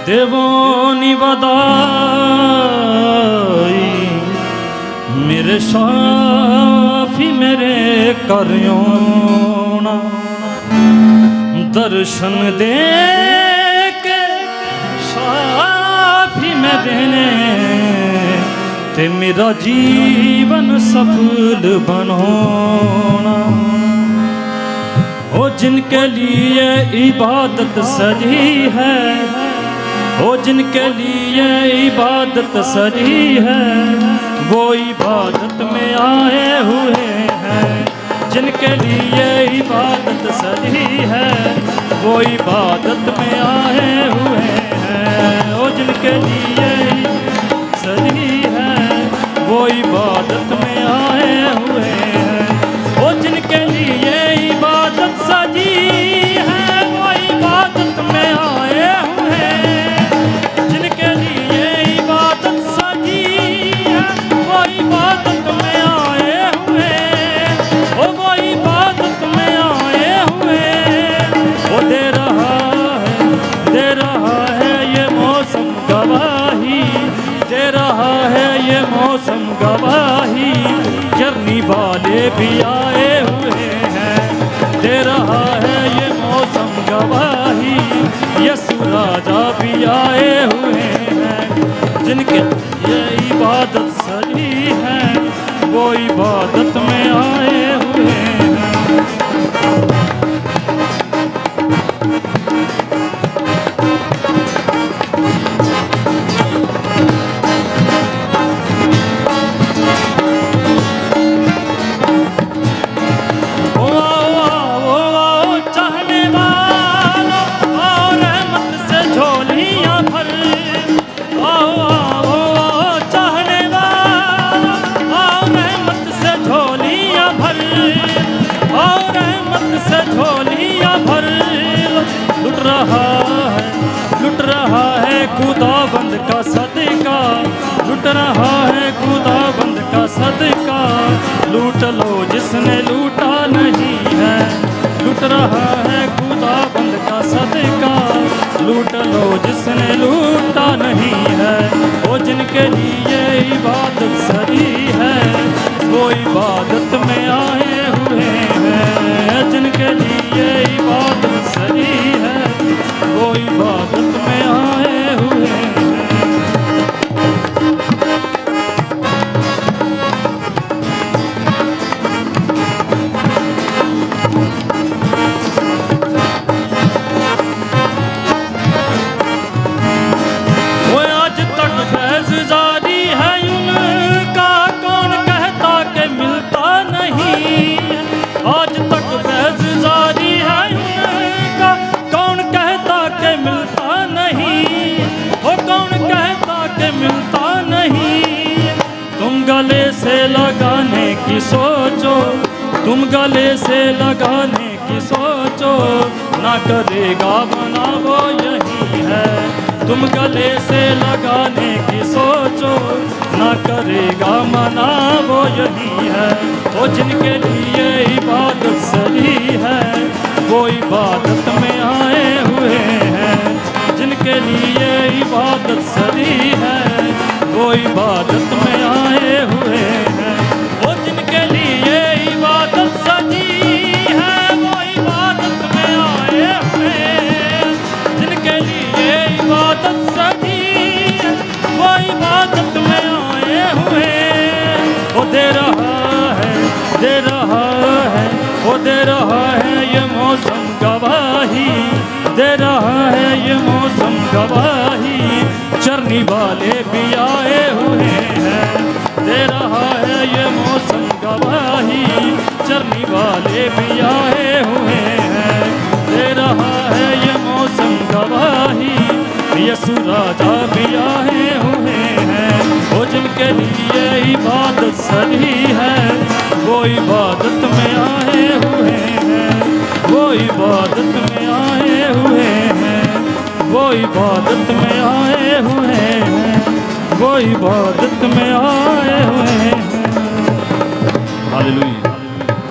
devoni vadai mere shafi करियोना दर्शन दे के शाफी में देने ते मेरा जीवन सफल बनोना। ओ जिनके लिए इबादत सजी है, ओ जिनके लिए इबादत सजी है, वो इबादत में आए हुए हैं। जिनके लिए इबादत सजी है, वो इबादत में आए हुए हैं। ओ जिनके लिए सजी है, वो इबादत में आए हुए हैं। ओ जिनके लिए इबादत सजी है, वो इबादत में आए हुए हैं। जिनके लिए इबादत सजी है, वो इबादत में आए हुए हैं। ओ वो इबादत में आए हुए हैं। वो दे रहा है ये मौसम गवाही, दे रहा है ये मौसम गवाही। जर्नी वाले भी आए हुए हैं, दे रहा है ये मौसम गवाही। यसु राजा भी आए हुए हैं। जिनके ये इबादत सजी है, वो इबादत में आए हुए हैं। खुदाबंद का सदका लुट रहा है, खुदाबंद का सदका लूट लो जिसने लूटा नहीं है। लूट रहा है खुदाबंद का सदका लूट लो जिसने लूटा नहीं है। वो जिनके लिए इबादत सही है, वो इबादत में आए हुए हैं। जिनके लिए इबादत सही है, वो इबादत में आए हुए हैं। वो आज तक फैज़ जारी है उनका, कौन कहता कि मिलता नहीं। आज तक फैज़ जारी है उनका, कौन कहता कि मिलता नहीं। वो कौन कहता कि मिलता नहीं। तुम गले से लगाने की सोचो, तुम गले से लगाने की सोचो, ना करेगा बना वो यही है। तुम गले से लगाने की सोचो, ना करेगा मना वो यही है। वो जिनके लिए इबादत सही है, वो इबादत में आए हुए हैं। जिनके लिए इबादत सही है, वो इबादत में आए हुए हैं। वो जिनके लिए इबादत सही है, वो इबादत में आए हुए हैं। जिनके लिए इबादत सही है, वो इबादत में आए हुए हैं। वो दे रहा है, दे रहा है, वो दे रहा है ये मौसम गवाही। दे रहा है ये मौसम गवाही। चरनी वाले भी आए हुए हैं। दे रहा है ये मौसम गवाही। चरनी वाले भी आए हुए हैं। दे रहा है ये मौसम गवाही। यसु राजा भी आए हुए हैं। वो जिनके लिए इबादत सही है, वो इबादत में आए हुए हैं। वो इबादत में आए हुए हैं। वो इबादत में आए हुए हैं। वो इबादत में आए हुए हैं। हालेलुया।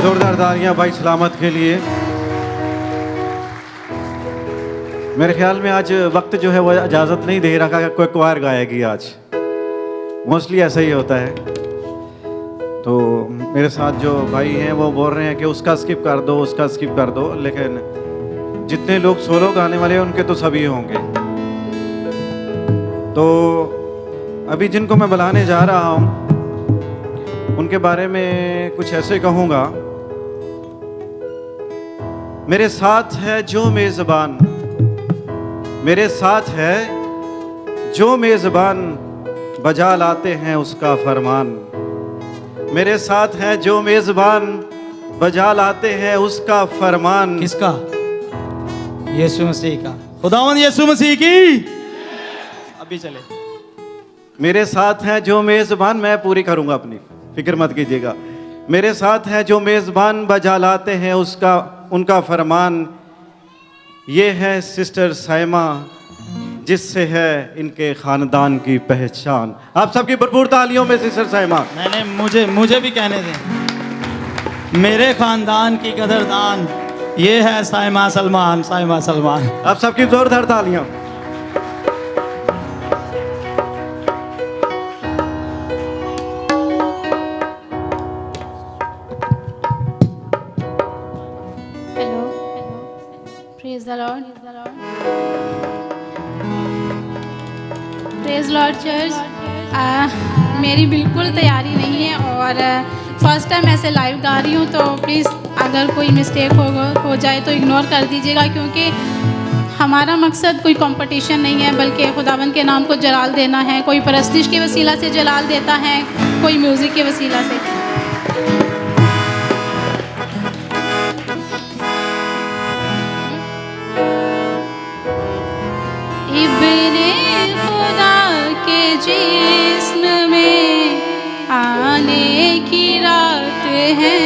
जोरदार तालियां भाई सलामत के लिए। मेरे ख्याल में आज वक्त जो है वो इजाज़त नहीं दे रहा कि कोई क्वायर गाएगी आज। मोस्टली ऐसा ही होता है। तो मेरे साथ जो भाई हैं वो बोल रहे हैं कि उसका स्किप कर दो, उसका स्किप कर दो, लेकिन जितने लोग सोलो गाने वाले हैं उनके तो सभी होंगे। तो अभी जिनको मैं बुलाने जा रहा हूँ उनके बारे में कुछ ऐसे कहूँगा। मेरे साथ है जो मेज़बान, मेरे साथ है जो मेज़बान, बजा लाते हैं उसका फरमान। मेरे साथ है जो मेज़बान, बजा लाते हैं उसका फरमान। किसका? यीशु मसीह का। खुदावंद यीशु मसीह की। अभी चले। मेरे साथ है जो मेज़बान, मैं पूरी करूंगा अपनी, फिक्र मत कीजिएगा। मेरे साथ है जो मेज़बान, बजा लाते हैं उनका फरमान। ये है सिस्टर साइमा, जिससे है इनके खानदान की पहचान। आप सबकी भरपूर तालियों में सिस्टर साइमा। नहीं, मुझे भी कहने दें। मेरे खानदान की कदरदान ये है साइमा सलमान, साइमा सलमान। आप सबकी जोरदार तालियां। Praise the Lord. Praise Lord Church. मेरी बिल्कुल तैयारी नहीं है और फर्स्ट टाइम ऐसे लाइव गा रही हूँ, तो प्लीज़ अगर कोई मिस्टेक हो जाए तो इग्नोर कर दीजिएगा, क्योंकि हमारा मकसद कोई कंपटीशन नहीं है, बल्कि खुदावंद के नाम को जलाल देना है। कोई परस्तिश के वसीला से जलाल देता है, कोई म्यूज़िक के वसीला से। इब्ने खुदा के जिस्म में आने की रात है,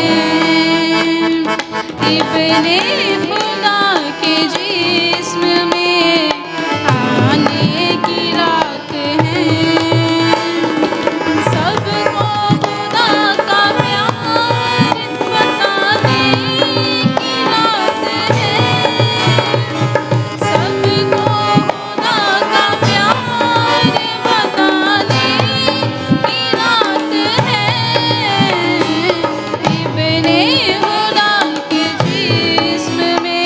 इब्ने खुदा के जिस्म में आने की रात है। सबको खुदा का प्यार बताने की रात है, सबको इब्ने खुदा के जिस्म में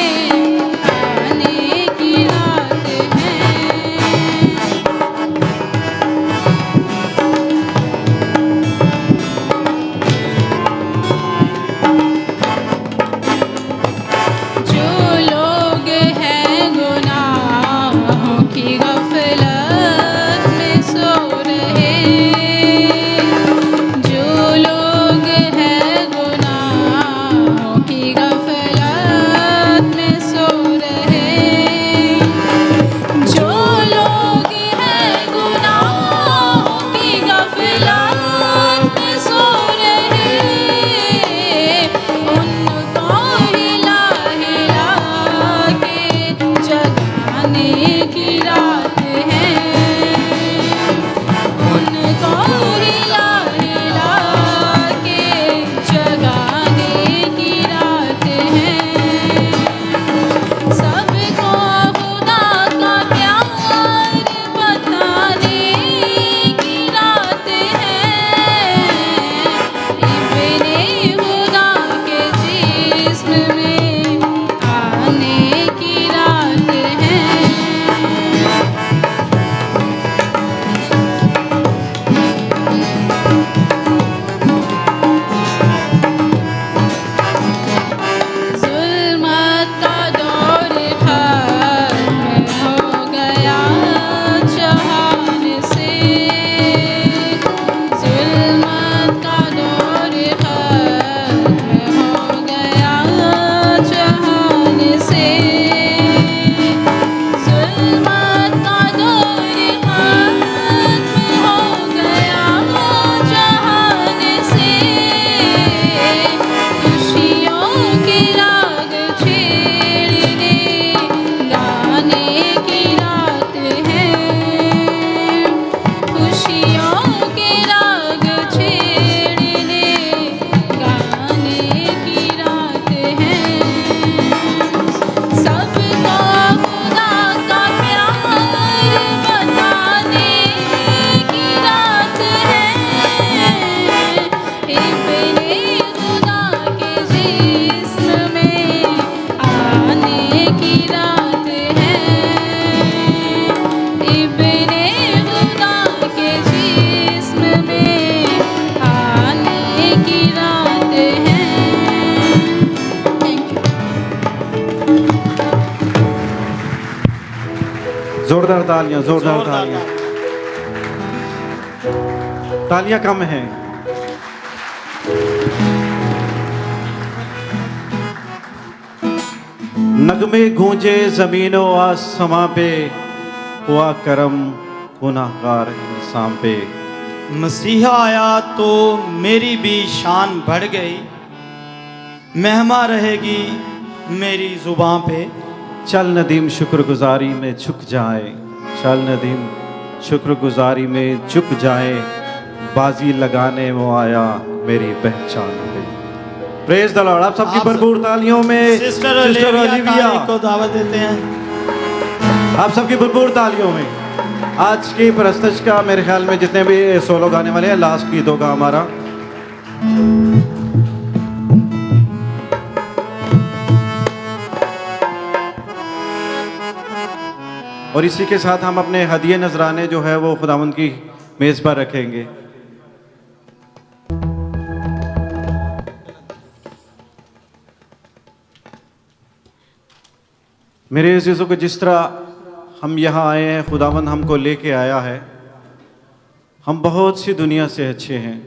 जोरदार तालियां, जोरदार तालियां। तालियां कम हैं। नगमे गूंजे जमीनों आसमां पे, हुआ करम गुनाहगार इंसान पे। मसीहा आया तो मेरी भी शान बढ़ गई, मेहमा रहेगी मेरी जुबां पे। चल नदीम शुक्रगुजारी में झुक जाए, चल नदीम शुक्रगुजारी में झुक जाए, बाजी लगाने वो आया मेरी पहचान पे। Praise the Lord. आप सबकी भरपूर तालियों में सिस्टर ओलिविया को दावत देते हैं। आप सबकी भरपूर तालियों में आज की प्रस्तुति का मेरे ख्याल में जितने भी सोलो गाने वाले हैं, लास्ट गीतों का हमारा और इसी के साथ हम अपने हदिये नजराने जो है वो खुदावंद की मेज पर रखेंगे। मेरे अज़ीज़ों को, जिस तरह हम यहाँ आए हैं, खुदावंद हमको लेके आया है। हम बहुत सी दुनिया से अच्छे हैं।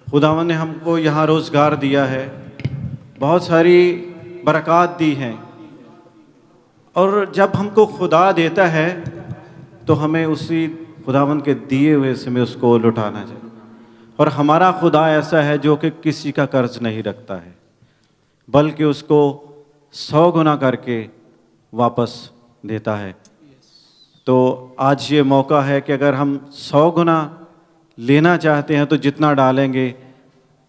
खुदावंद ने हमको यहाँ रोज़गार दिया है, बहुत सारी बरक़ात दी हैं, और जब हमको खुदा देता है तो हमें उसी खुदावंद के दिए हुए से में उसको लुटाना चाहिए। और हमारा खुदा ऐसा है जो कि किसी का कर्ज नहीं रखता है, बल्कि उसको 100 गुना करके वापस देता है। तो आज ये मौका है कि अगर हम 100 गुना लेना चाहते हैं तो जितना डालेंगे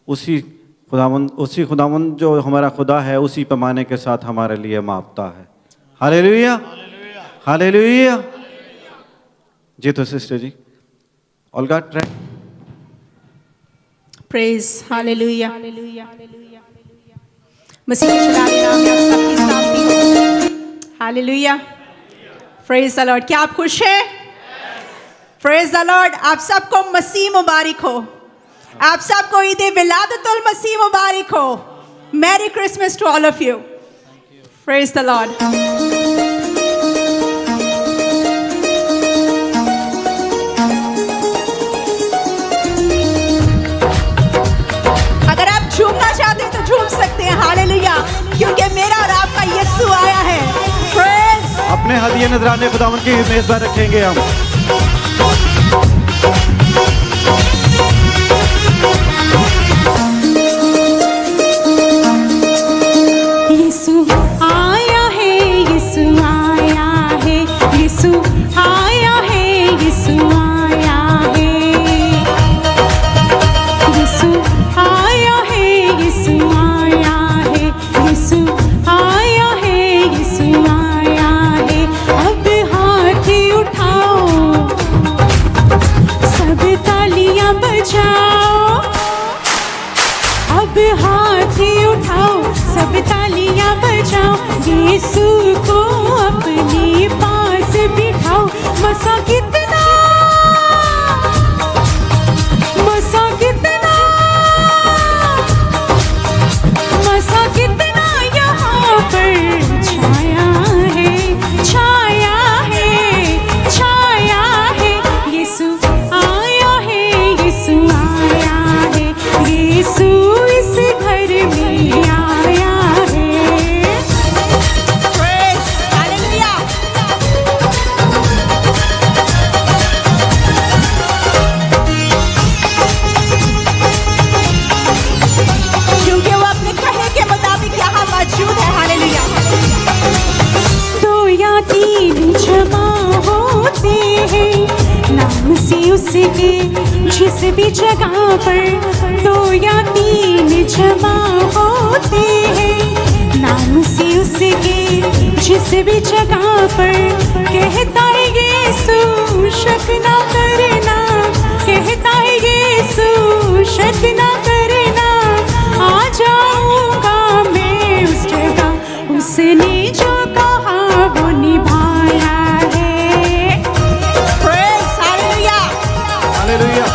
उसी खुदावंद जो हमारा खुदा है उसी पैमाने के साथ हमारे लिए मापता है। Hallelujah, hallelujah. जी तो सिस्टर जी, ऑल गॉट ट्रैक। Praise hallelujah. मसीह के शलानी नाम में आप सबकी सलामती हो। Hallelujah, praise the Lord. क्या आप खुश हैं? Praise the Lord. आप सबको मसीह मुबारक हो, आप सबको ईद विलादतुल मसीह मुबारक हो। Merry Christmas to all of you. Praise the Lord. झूमना चाहते हैं तो झूम सकते हैं। हालेलुया, क्योंकि मेरा और आपका यीशु आया है। प्रेज। अपने हदिये नजराने खुदावंद की मेज पर रखेंगे हम। यीशु आया है, यीशु आया है, यीशु आया है, यीशु आया है, यीशु आया है, यीशु आया है, यीशु आया है, यीशु आया है। अब हाथ उठाओ, सब तालियां बजाओ। अब हाथ उठाओ, सब तालियां बजाओ। यीशु को अपने पास बिठाओ। मसा कितना, मसा कितना, मसा कितना यहाँ पर छाया है, छाया है, छाया है। यीशु आया है, यीशु आया है, यीशु इस घर में आया है। Praise hallelujah. क्योंकि वो अपने कहने के मुताबिक यहाँ मौजूद है। हालेलुया। 2 या 3 जमा होते हैं, नाम से उसके जिस भी जगह पर। 2 या 3 जमा होते हैं, नाम से उसके जिस भी जगह पर। कहता है यीशु शक ना करना, कहता है यीशु शक ना करना। आ जाऊंगा मैं उस जगह, उसने जो कहा वो निभाया है। Praise hallelujah. हालेलुया।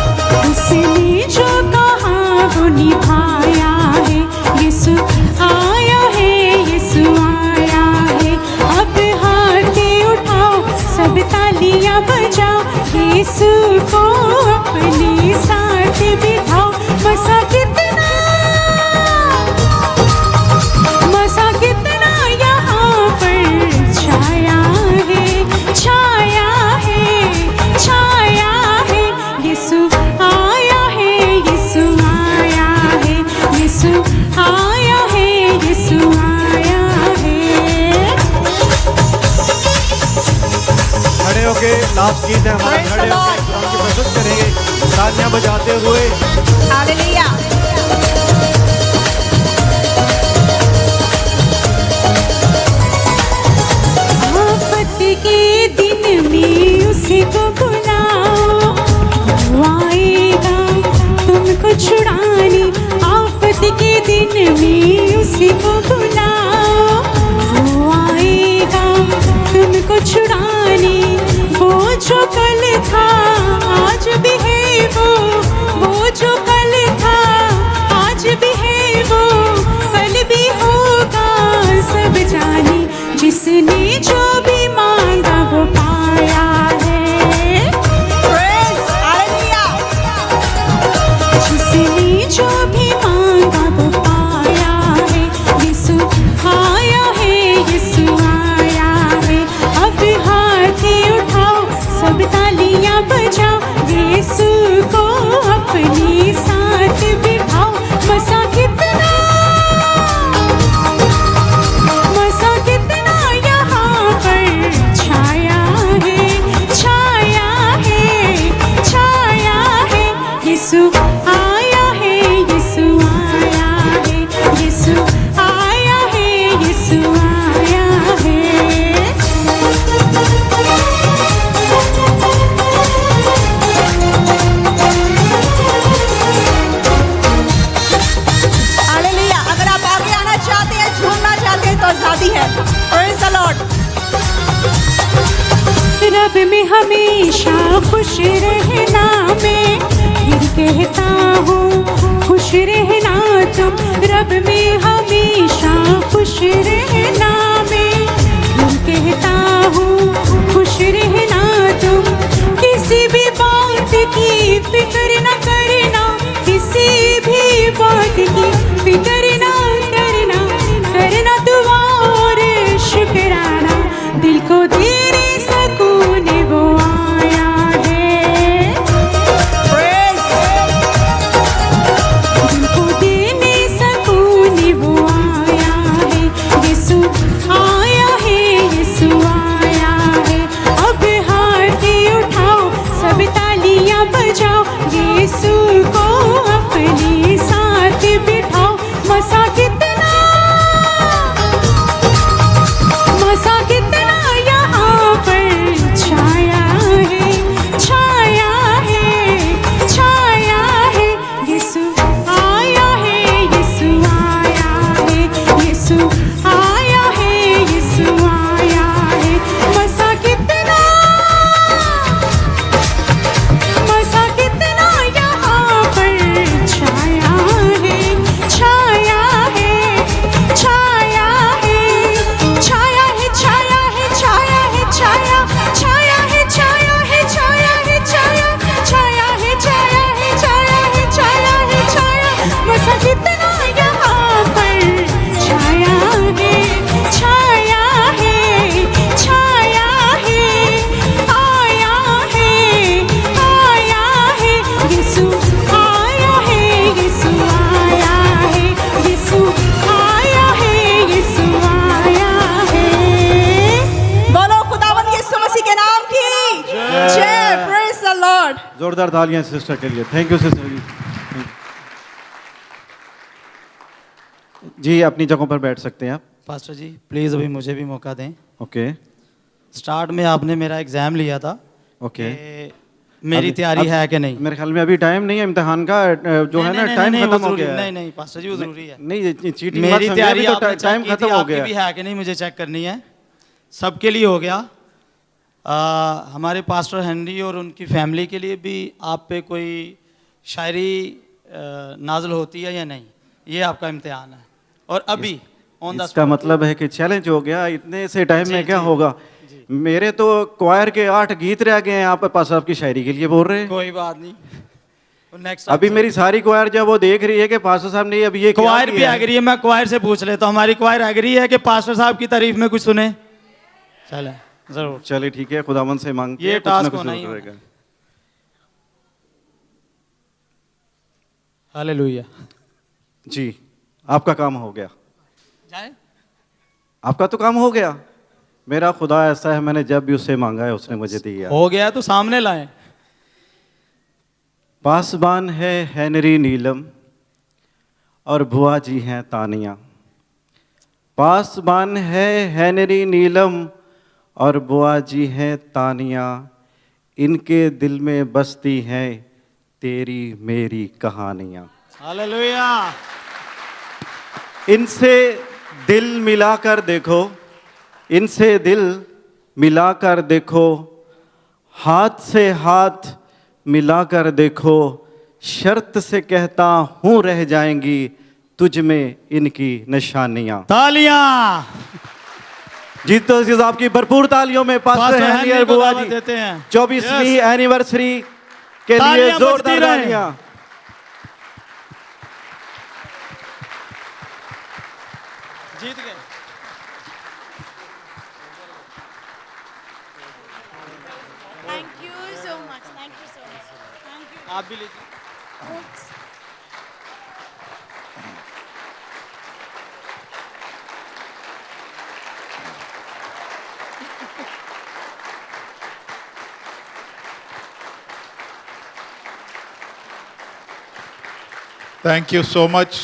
उसने जो कहा वो निभाया है। यीशु आया है, यीशु आया है। अब हाथ उठाओ सब तालियां बजाओ यीशु को अपने साथ बिठाओ मसा कितना यहाँ पर छाया है छाया है छाया है यीशु आया है यीशु आया है यीशु आया है यीशु आया है। खड़े होके लास्ट गीत है हमारा, खड़े होके खुदा की प्रस्तुत करेंगे तालियां बजाते हुए। हालेलुया। आफत के दिन में उसी को बुलाओ वो आएगा तुमको छुड़ाने आफत के दिन में उसी को बुलाओ वो आएगा तुमको छुड़ाने वो जो कल था आज भी है वो जो कल था आज भी है वो कल भी होगा सब जाने जिसने जो भी मांगा वो पाया है जिसने जो भी मांगा वो पाया है यीशु आया है यीशु आया है अब हाथ उठाओ सब तालियां बजाओ यीशु को अपने साथ बिठाओ मसा कितना यहाँ पर छाया है छाया है यीशु आया है यीशु आया है यीशु आया है यीशु आया है। हालेलुया। अगर आप आगे आना चाहते हैं झूमना चाहते हैं तो आजादी है। Praise the Lord. रब में हमेशा खुश रहना मैं फिर कहता हूँ खुश रहना तुम रब में हमेशा खुश रहना मैं फिर कहता हूँ खुश रहना तुम किसी भी बात की फिक्र न करना किसी भी बात की फिक्र न करना करना दुआ और शुक्राना दिल को देने सकून वो आया है दिल को देने सकून वो आया है यीशु आया है यीशु आया है अब हाथ उठाओ सब तालियां बजाओ यीशु को अपने साथ बिठाओ मसा कितना यहाँ पर छाया है यीशु आया है यीशु आया है यीशु आया है यीशु आया है मसा कितना यहाँ पर छाया है छाया है छाया है छाया है छाया है छाया है छाया छाया है छाया है छाया है छाया छाया है छाया है छाया है छाया है छाया मसा कितना यहाँ पर छाया है छाया है छाया है आया है यीशु आया है यीशु आया है यीशु आया है यीशु आया है। बोलो खुदावंद यीशु मसीह के नाम की जय। Praise the Lord. जोरदार तालियां सिस्टर के लिए। थैंक यू सिस्टर जी अपनी जगहों पर बैठ सकते हैं आप। पास्टर जी प्लीज़ अभी मुझे भी मौका दें। ओके स्टार्ट में आपने मेरा एग्ज़ाम लिया था ओके मेरी तैयारी है कि नहीं। मेरे ख्याल में अभी टाइम नहीं है इम्तिहान का जो है ना टाइम खत्म हो गया है। नहीं नहीं पास्टर जी वो जरूरी है। नहीं चीटिंग मेरी तैयारी तो टाइम खत्म हो गया भी है कि नहीं मुझे चेक करनी है। सबके लिए हो गया। हमारे पास्टर हेनरी और उनकी फैमिली के लिए भी आप पे कोई शायरी नाज़िल होती है या नहीं, ये आपका इम्तिहान है। और अभी ऑन द इसका मतलब है कि चैलेंज हो गया, इतने से टाइम में क्या होगा। मेरे तो क्वायर के 8 गीत रह गए हैं, आप पास साहब की शायरी के लिए बोल रहे हैं। कोई बात नहीं, नेक्स्ट अभी मेरी सारी क्वायर जब वो देख रही है कि पास्टर साहब ने अभी ये क्या क्वायर भी किया है। एग्री है, मैं क्वायर से पूछ लेता हूँ, हमारी क्वायर एग्री है कि पास्टर साहब की तारीफ में कुछ सुने? चले जरूर, चले ठीक है, खुदावन से मांगते ये हैं, कुछ ना टास्क कुछ होना जरूर ही करेगा। हालेलुया। जी, आपका काम हो गया। जाए? आपका तो काम हो गया। मेरा खुदा ऐसा है, मैंने जब भी उससे मांगा है उसने मुझे दिया। हो गया तो सामने लाए। पासबान है हेनरी नीलम और बुआ जी हैं तानिया। पासबान है हेनरी नीलम और बुआ जी हैं तानिया, इनके दिल में बसती हैं तेरी मेरी कहानियाँ। हालेलुया। इनसे दिल मिलाकर देखो, इनसे दिल मिलाकर देखो, हाथ से हाथ मिलाकर देखो, शर्त से कहता हूँ रह जाएंगी तुझ में इनकी निशानियाँ। तालियां। जीतो जी आपकी भरपूर तालियों में पास्टर हेनरी और बुआ जी देते हैं 24वीं एनिवर्सरी के लिए तालियां जोरदार बजती रहें। तालियां। जीत गए। Thank you so much. Thank you so much. Thank you. आप भी लीजिए। Thank you so much.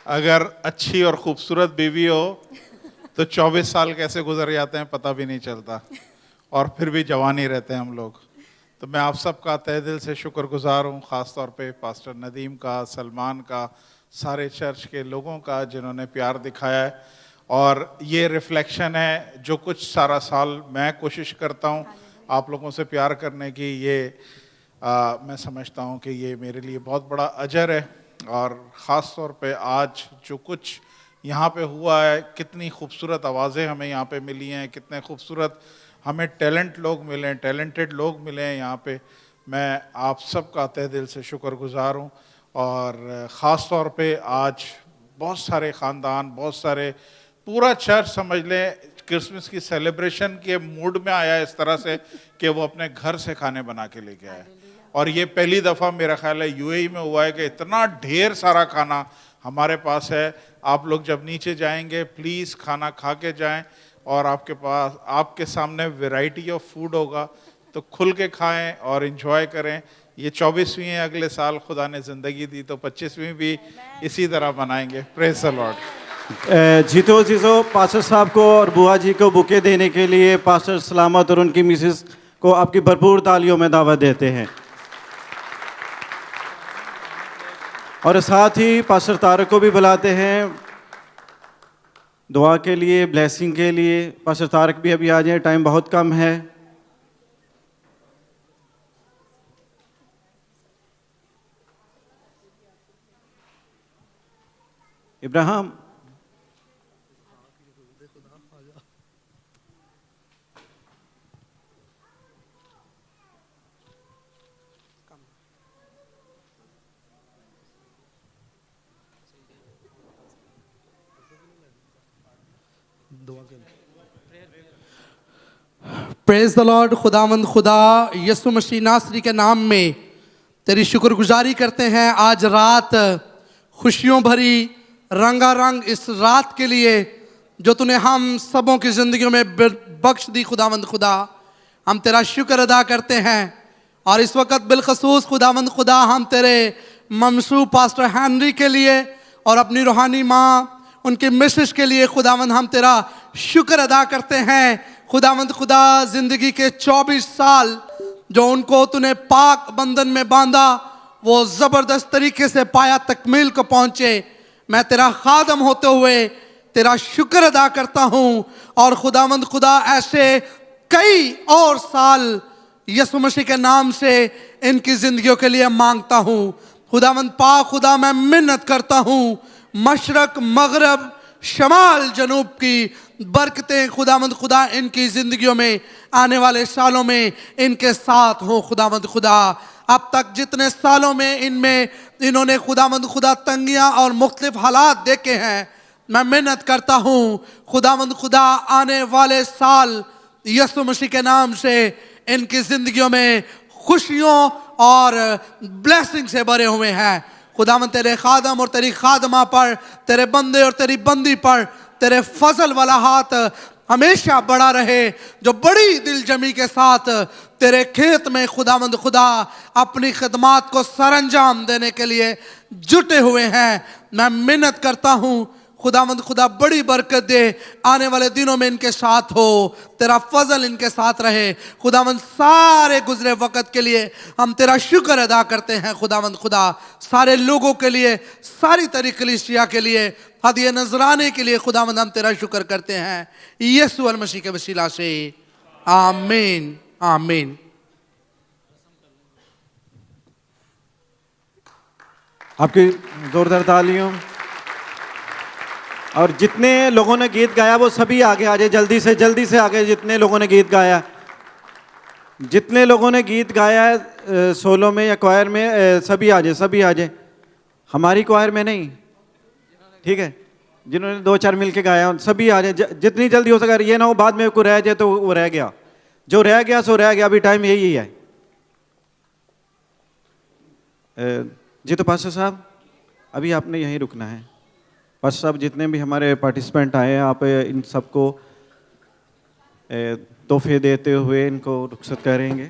अगर अच्छी और खूबसूरत बीवी हो तो 24 साल कैसे गुजर जाते हैं पता भी नहीं चलता, और फिर भी जवान ही रहते हैं हम लोग। तो मैं आप सबका तहे दिल से शुक्रगुजार हूँ, ख़ास तौर पे पास्टर नदीम का, सलमान का, सारे चर्च के लोगों का जिन्होंने प्यार दिखाया है। और ये रिफ्लेक्शन है जो कुछ सारा साल मैं कोशिश करता हूँ आप लोगों से प्यार करने की। ये मैं समझता हूँ कि ये मेरे लिए बहुत बड़ा अजर है। और ख़ास तौर पे आज जो कुछ यहाँ पे हुआ है, कितनी खूबसूरत आवाज़ें हमें यहाँ पे मिली हैं, कितने खूबसूरत हमें टैलेंट लोग मिले हैं, टैलेंटेड लोग मिले हैं यहाँ पे। मैं आप सबका तहे दिल से शुक्रगुजार हूँ। और ख़ास तौर पे आज बहुत सारे ख़ानदान, बहुत सारे, पूरा चर्च समझ लें क्रिसमस की सेलिब्रेशन के मूड में आया इस तरह से कि वो अपने घर से खाने बना के लेके आए। और ये पहली दफ़ा मेरा ख्याल है यूएई में हुआ है कि इतना ढेर सारा खाना हमारे पास है। आप लोग जब नीचे जाएंगे प्लीज़ खाना खा के जाएं, और आपके पास आपके सामने वैरायटी ऑफ फूड होगा, तो खुल के खाएं और इन्जॉय करें। ये 24वीं है, अगले साल खुदा ने ज़िंदगी दी तो 25वीं भी इसी तरह मनाएंगे। Praise the Lord. जीतो जीतो पास्टर साहब को और बुआ जी को बुके देने के लिए पास्टर सलामत और उनकी मिसेस को आपकी भरपूर तालियों में दावत देते हैं। और साथ ही पास्टर तारक को भी बुलाते हैं दुआ के लिए, ब्लेसिंग के लिए। पास्टर तारक भी अभी आ जाए, टाइम बहुत कम है। Ibrahim praise the Lord. खुदावंद खुदा यीशु मसीह नासरी के नाम में तेरी शुक्रगुजारी करते हैं आज रात खुशियों भरी रंगारंग इस रात के लिए जो तूने हम सबों की ज़िंदगियों में बख्श दी। खुदावंद खुदा हम तेरा शुक्र अदा करते हैं। और इस वक्त बिलखसूस खुदावंद खुदा हम तेरे ममसू पास्टर हेनरी के लिए और अपनी रूहानी माँ उनकी मिसेस के लिए खुदावंद हम तेरा शुक्र अदा करते हैं। खुदावंद खुदा ज़िंदगी के 24 साल जो उनको तूने पाक बंधन में बांधा वो ज़बरदस्त तरीके से पाया तकमील को पहुँचे। मैं तेरा खादम होते हुए तेरा शुक्र अदा करता हूँ। और खुदावंद खुदा ऐसे कई और साल यीशु मसीह के नाम से इनकी ज़िंदगियों के लिए मांगता हूँ। खुदावंद पाक खुदा मैं मिन्नत करता हूँ, मशरक मगरब शमाल जनूब की बरकतें खुदावंद खुदा इनकी ज़िंदगियों में आने वाले सालों में इनके साथ हों खुदावंद खुदा। अब तक जितने सालों में इन्होंने खुदावंद खुदा तंगियाँ और मुख्तलिफ हालात देखे हैं, मैं मेहनत करता हूँ खुदावंद खुदा आने वाले साल यीशु मसीह के नाम से इनकी ज़िंदगियों में खुशियों और ब्लेसिंग से भरे हुए हैं। खुदावंद तेरे खादम और तेरी खादमा पर, तेरे बंदे और तेरी बंदी पर तेरे फजल वाला हाथ हमेशा बड़ा रहे, जो बड़ी दिलजमी के साथ तेरे खेत में खुदावंद खुदा अपनी खिदमात को सरंजाम देने के लिए जुटे हुए हैं। मैं मेहनत करता हूँ खुदावंद खुदा बड़ी बरकत दे, आने वाले दिनों में इनके साथ हो, तेरा फजल इनके साथ रहे। खुदावंद सारे गुजरे वक़्त के लिए हम तेरा शुक्र अदा करते हैं खुदावंद खुदा, सारे लोगों के लिए, सारी तरी कलीसिया के लिए, हदिया नजराने के लिए खुदावंद हम तेरा शुक्र करते हैं यीशु मसीह के वसीला से, आमीन आमीन। आपकी जोरदार तालियों। और जितने लोगों ने गीत गाया वो सभी आगे आ जाए, जल्दी से आगे। जितने लोगों ने गीत गाया, जितने लोगों ने गीत गाया है सोलो में या क्वायर में, सभी आ जाए। हमारी क्वायर में नहीं, ठीक है, जिन्होंने 2-4 मिल के गाया सभी आ जाए, जितनी जल्दी हो सके। ये ना हो बाद में कोई रह जाए तो वो रह गया, जो रह गया सो रह गया। अभी टाइम यही है जी। तो पास्टर साहब अभी आपने यहीं रुकना है। पास्टर साहब जितने भी हमारे पार्टिसिपेंट आए हैं, आप इन सबको तोहफे देते हुए इनको रुखसत करेंगे।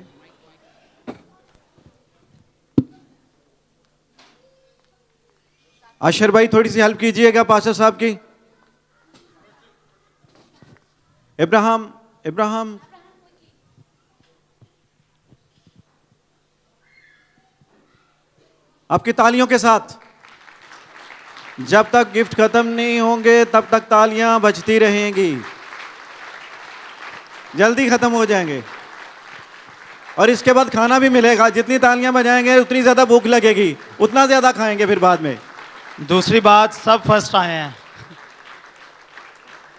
आशर भाई थोड़ी सी हेल्प कीजिएगा पास्टर साहब की। इब्राहिम आपकी तालियों के साथ। जब तक गिफ्ट खत्म नहीं होंगे तब तक तालियां बजती रहेंगी, जल्दी खत्म हो जाएंगे। और इसके बाद खाना भी मिलेगा, जितनी तालियां बजाएंगे उतनी ज्यादा भूख लगेगी, उतना ज्यादा खाएंगे फिर बाद में। दूसरी बात, सब फर्स्ट आए हैं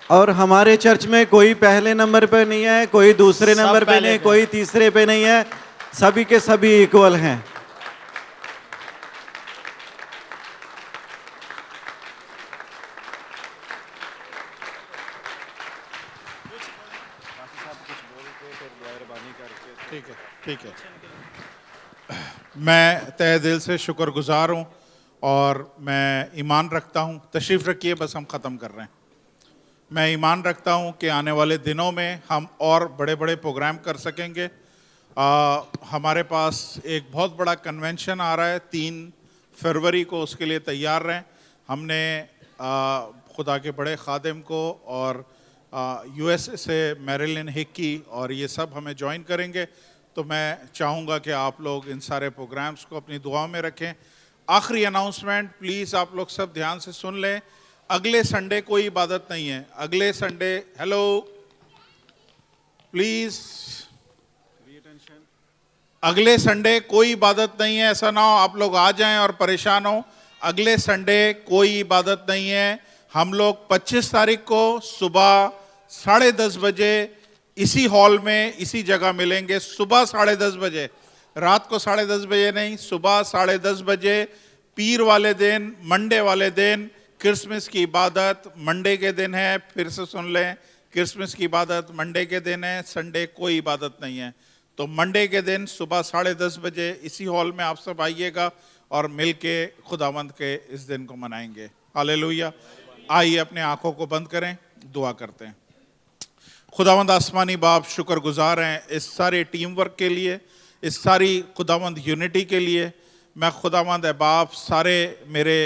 और हमारे चर्च में कोई पहले नंबर पे नहीं है, कोई दूसरे नंबर पे नहीं, कोई तीसरे पे नहीं है, सभी के सभी इक्वल हैं। ठीक है। मैं तहे दिल से शुक्रगुजार हूँ और मैं ईमान रखता हूँ, तशरीफ़ रखिए, बस हम ख़त्म कर रहे हैं। मैं ईमान रखता हूँ कि आने वाले दिनों में हम और बड़े बड़े प्रोग्राम कर सकेंगे। हमारे पास एक बहुत बड़ा कन्वेंशन आ रहा है 3 फरवरी को, उसके लिए तैयार रहें। हमने खुदा के बड़े खादिम को और यूएस से मैरिलिन हिक्की और ये सब हमें ज्वाइन करेंगे। तो मैं चाहूँगा कि आप लोग इन सारे प्रोग्राम्स को अपनी दुआ में रखें। आखिरी अनाउंसमेंट प्लीज़ आप लोग सब ध्यान से सुन लें। अगले संडे कोई इबादत नहीं है। अगले संडे, हेलो प्लीज़, अगले संडे कोई इबादत नहीं है। ऐसा ना हो आप लोग आ जाएं और परेशान हो। अगले संडे कोई इबादत नहीं है। हम लोग 25 तारीख को सुबह 10:30 बजे इसी हॉल में इसी जगह मिलेंगे। सुबह 10:30 बजे, रात को 10:30 बजे नहीं, सुबह 10:30 बजे। पीर वाले दिन, मंडे वाले दिन क्रिसमस की इबादत मंडे के दिन है। फिर से सुन लें, क्रिसमस की इबादत मंडे के दिन है, संडे कोई इबादत नहीं है। तो मंडे के दिन सुबह 10:30 बजे इसी हॉल में आप सब आइएगा और मिल के खुदावंद के इस दिन को मनाएंगे। हालेलुया। आइए अपने आंखों को बंद करें, दुआ करते हैं। खुदावंद आसमानी बाप, शुक्रगुजार हैं इस सारे टीम वर्क के लिए, इस सारी खुदावंद यूनिटी के लिए। मैं खुदावंद है बाप, सारे मेरे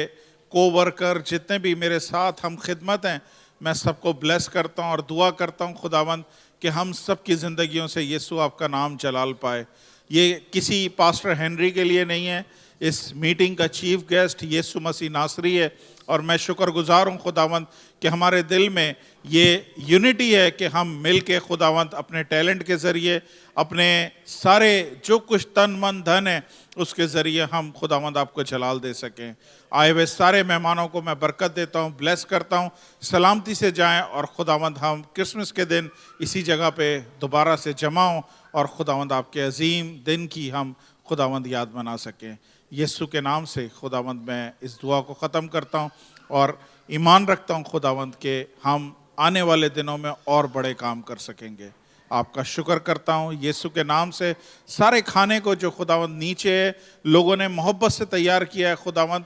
कोवर्कर जितने भी मेरे साथ हम खिदमत हैं, मैं सबको ब्लेस करता हूं और दुआ करता हूं खुदावंद कि हम सब की ज़िंदगियों से यीशु आपका नाम जलाल पाए। ये किसी पास्टर हेनरी के लिए नहीं है, इस मीटिंग का चीफ गेस्ट यीशु मसीह नासरी है। और मैं शुक्रगुजार हूँ खुदावंद कि हमारे दिल में ये यूनिटी है कि हम मिल के खुदावंद अपने टैलेंट के ज़रिए, अपने सारे जो कुछ तन मन धन है उसके ज़रिए हम खुदावंद आपको जलाल दे सकें। आए हुए सारे मेहमानों को मैं बरकत देता हूँ, ब्लेस करता हूँ, सलामती से जाएं और खुदावंद हम क्रिसमस के दिन इसी जगह पे दोबारा से जमा हों और खुदावंद आपके अजीम दिन की हम खुदावंद याद मना सकें। यीशु के नाम से खुदावंद मैं इस दुआ को ख़त्म करता हूँ और ईमान रखता हूँ खुदावंद के हम आने वाले दिनों में और बड़े काम कर सकेंगे। आपका शुक्र करता हूँ यीशु के नाम से। सारे खाने को जो खुदावंद नीचे लोगों ने मोहब्बत से तैयार किया है खुदावंद,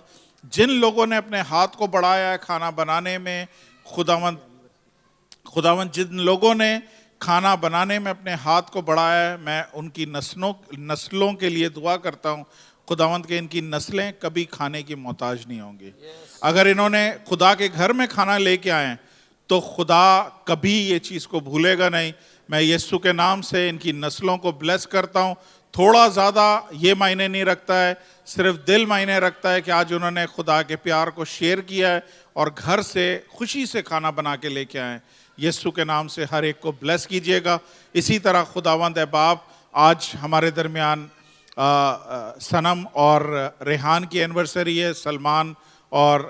जिन लोगों ने अपने हाथ को बढ़ाया है खाना बनाने में खुदावंद जिन लोगों ने खाना बनाने में अपने हाथ को बढ़ाया है, मैं उनकी नस्लों के लिए दुआ करता हूँ खुदावंद के इनकी नस्लें कभी खाने की मोहताज नहीं होंगी। अगर इन्होंने खुदा के घर में खाना लेके आए तो खुदा कभी ये चीज़ को भूलेगा नहीं। मैं यीशु के नाम से इनकी नस्लों को ब्लेस करता हूँ। थोड़ा ज़्यादा ये मायने नहीं रखता है, सिर्फ दिल मायने रखता है कि आज उन्होंने खुदा के प्यार को शेयर किया है और घर से खुशी से खाना बना के लेके आए। यीशु के नाम से हर एक को ब्लेस कीजिएगा। इसी तरह खुदावंद है बाप, आज हमारे दरमियान सनम और रेहान की एनिवर्सरी है, सलमान और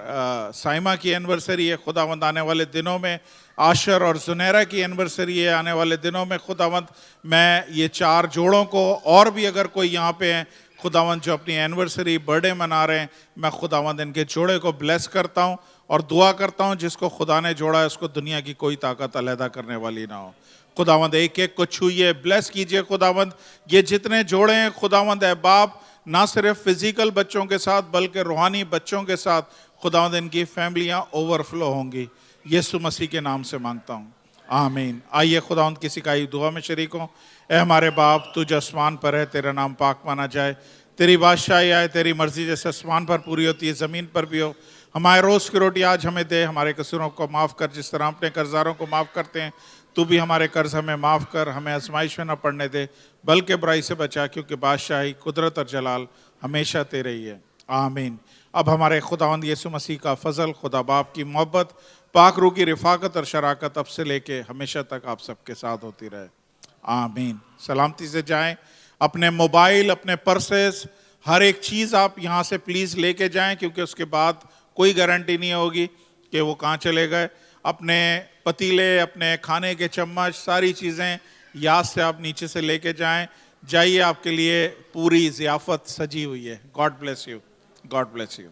साइमा की एनिवर्सरी है खुदावंद। आने वाले दिनों में आशर और जुनैरा की एनिवर्सरी है। आने वाले दिनों में खुदावंद मैं ये 4 जोड़ों को, और भी अगर कोई यहाँ पे हैं खुदावंद जो अपनी एनिवर्सरी बर्थडे मना रहे हैं, मैं खुदावंद इनके जोड़े को ब्लेस करता हूँ और दुआ करता हूँ जिसको खुदा ने जोड़ा है उसको दुनिया की कोई ताकत अलहदा करने वाली ना हो। खुदावंद एक एक को छूइए, ब्लेस कीजिए खुदावंद। ये जितने जोड़े हैं खुदावंद है बाप, ना सिर्फ फिजिकल बच्चों के साथ बल्कि रूहानी बच्चों के साथ खुदावंद इनकी फैमिलियां ओवरफ्लो होंगी। यीशु मसीह के नाम से मांगता हूँ, आमीन। आइए खुदावंद किसी का ही दुआ में शरीक हो। ए हमारे बाप, तू जो आसमान पर है, तेरा नाम पाक माना जाए, तेरी बादशाही आए, तेरी मर्जी जैसे आसमान पर पूरी होती है ज़मीन पर भी हो। हमारे रोज़ की रोटी आज हमें दे, हमारे कसूरों को माफ़ कर जिस तरह अपने कर्जदारों को माफ़ करते हैं। तू भी हमारे कर्ज हमें माफ़ कर, हमें आजमाइश में न पड़ने दे बल्कि बुराई से बचा, क्योंकि बादशाही, कुदरत और जलाल हमेशा तेरे ही है, आमीन। अब हमारे खुदावंद यीशु मसीह का फजल, खुदा बाप की मोहब्बत, पाक रूह की रिफाकत और शराकत अब से लेके हमेशा तक आप सबके साथ होती रहे, आमीन। सलामती से जाएं। अपने मोबाइल, अपने पर्सेस, हर एक चीज़ आप यहाँ से प्लीज़ लेके जाएं, क्योंकि उसके बाद कोई गारंटी नहीं होगी कि वो कहाँ चले गए। अपने पतीले, अपने खाने के चम्मच, सारी चीज़ें याद से आप नीचे से लेके जाएं। जाइए, आपके लिए पूरी ज़ियाफ़त सजी हुई है। God bless you, God bless you.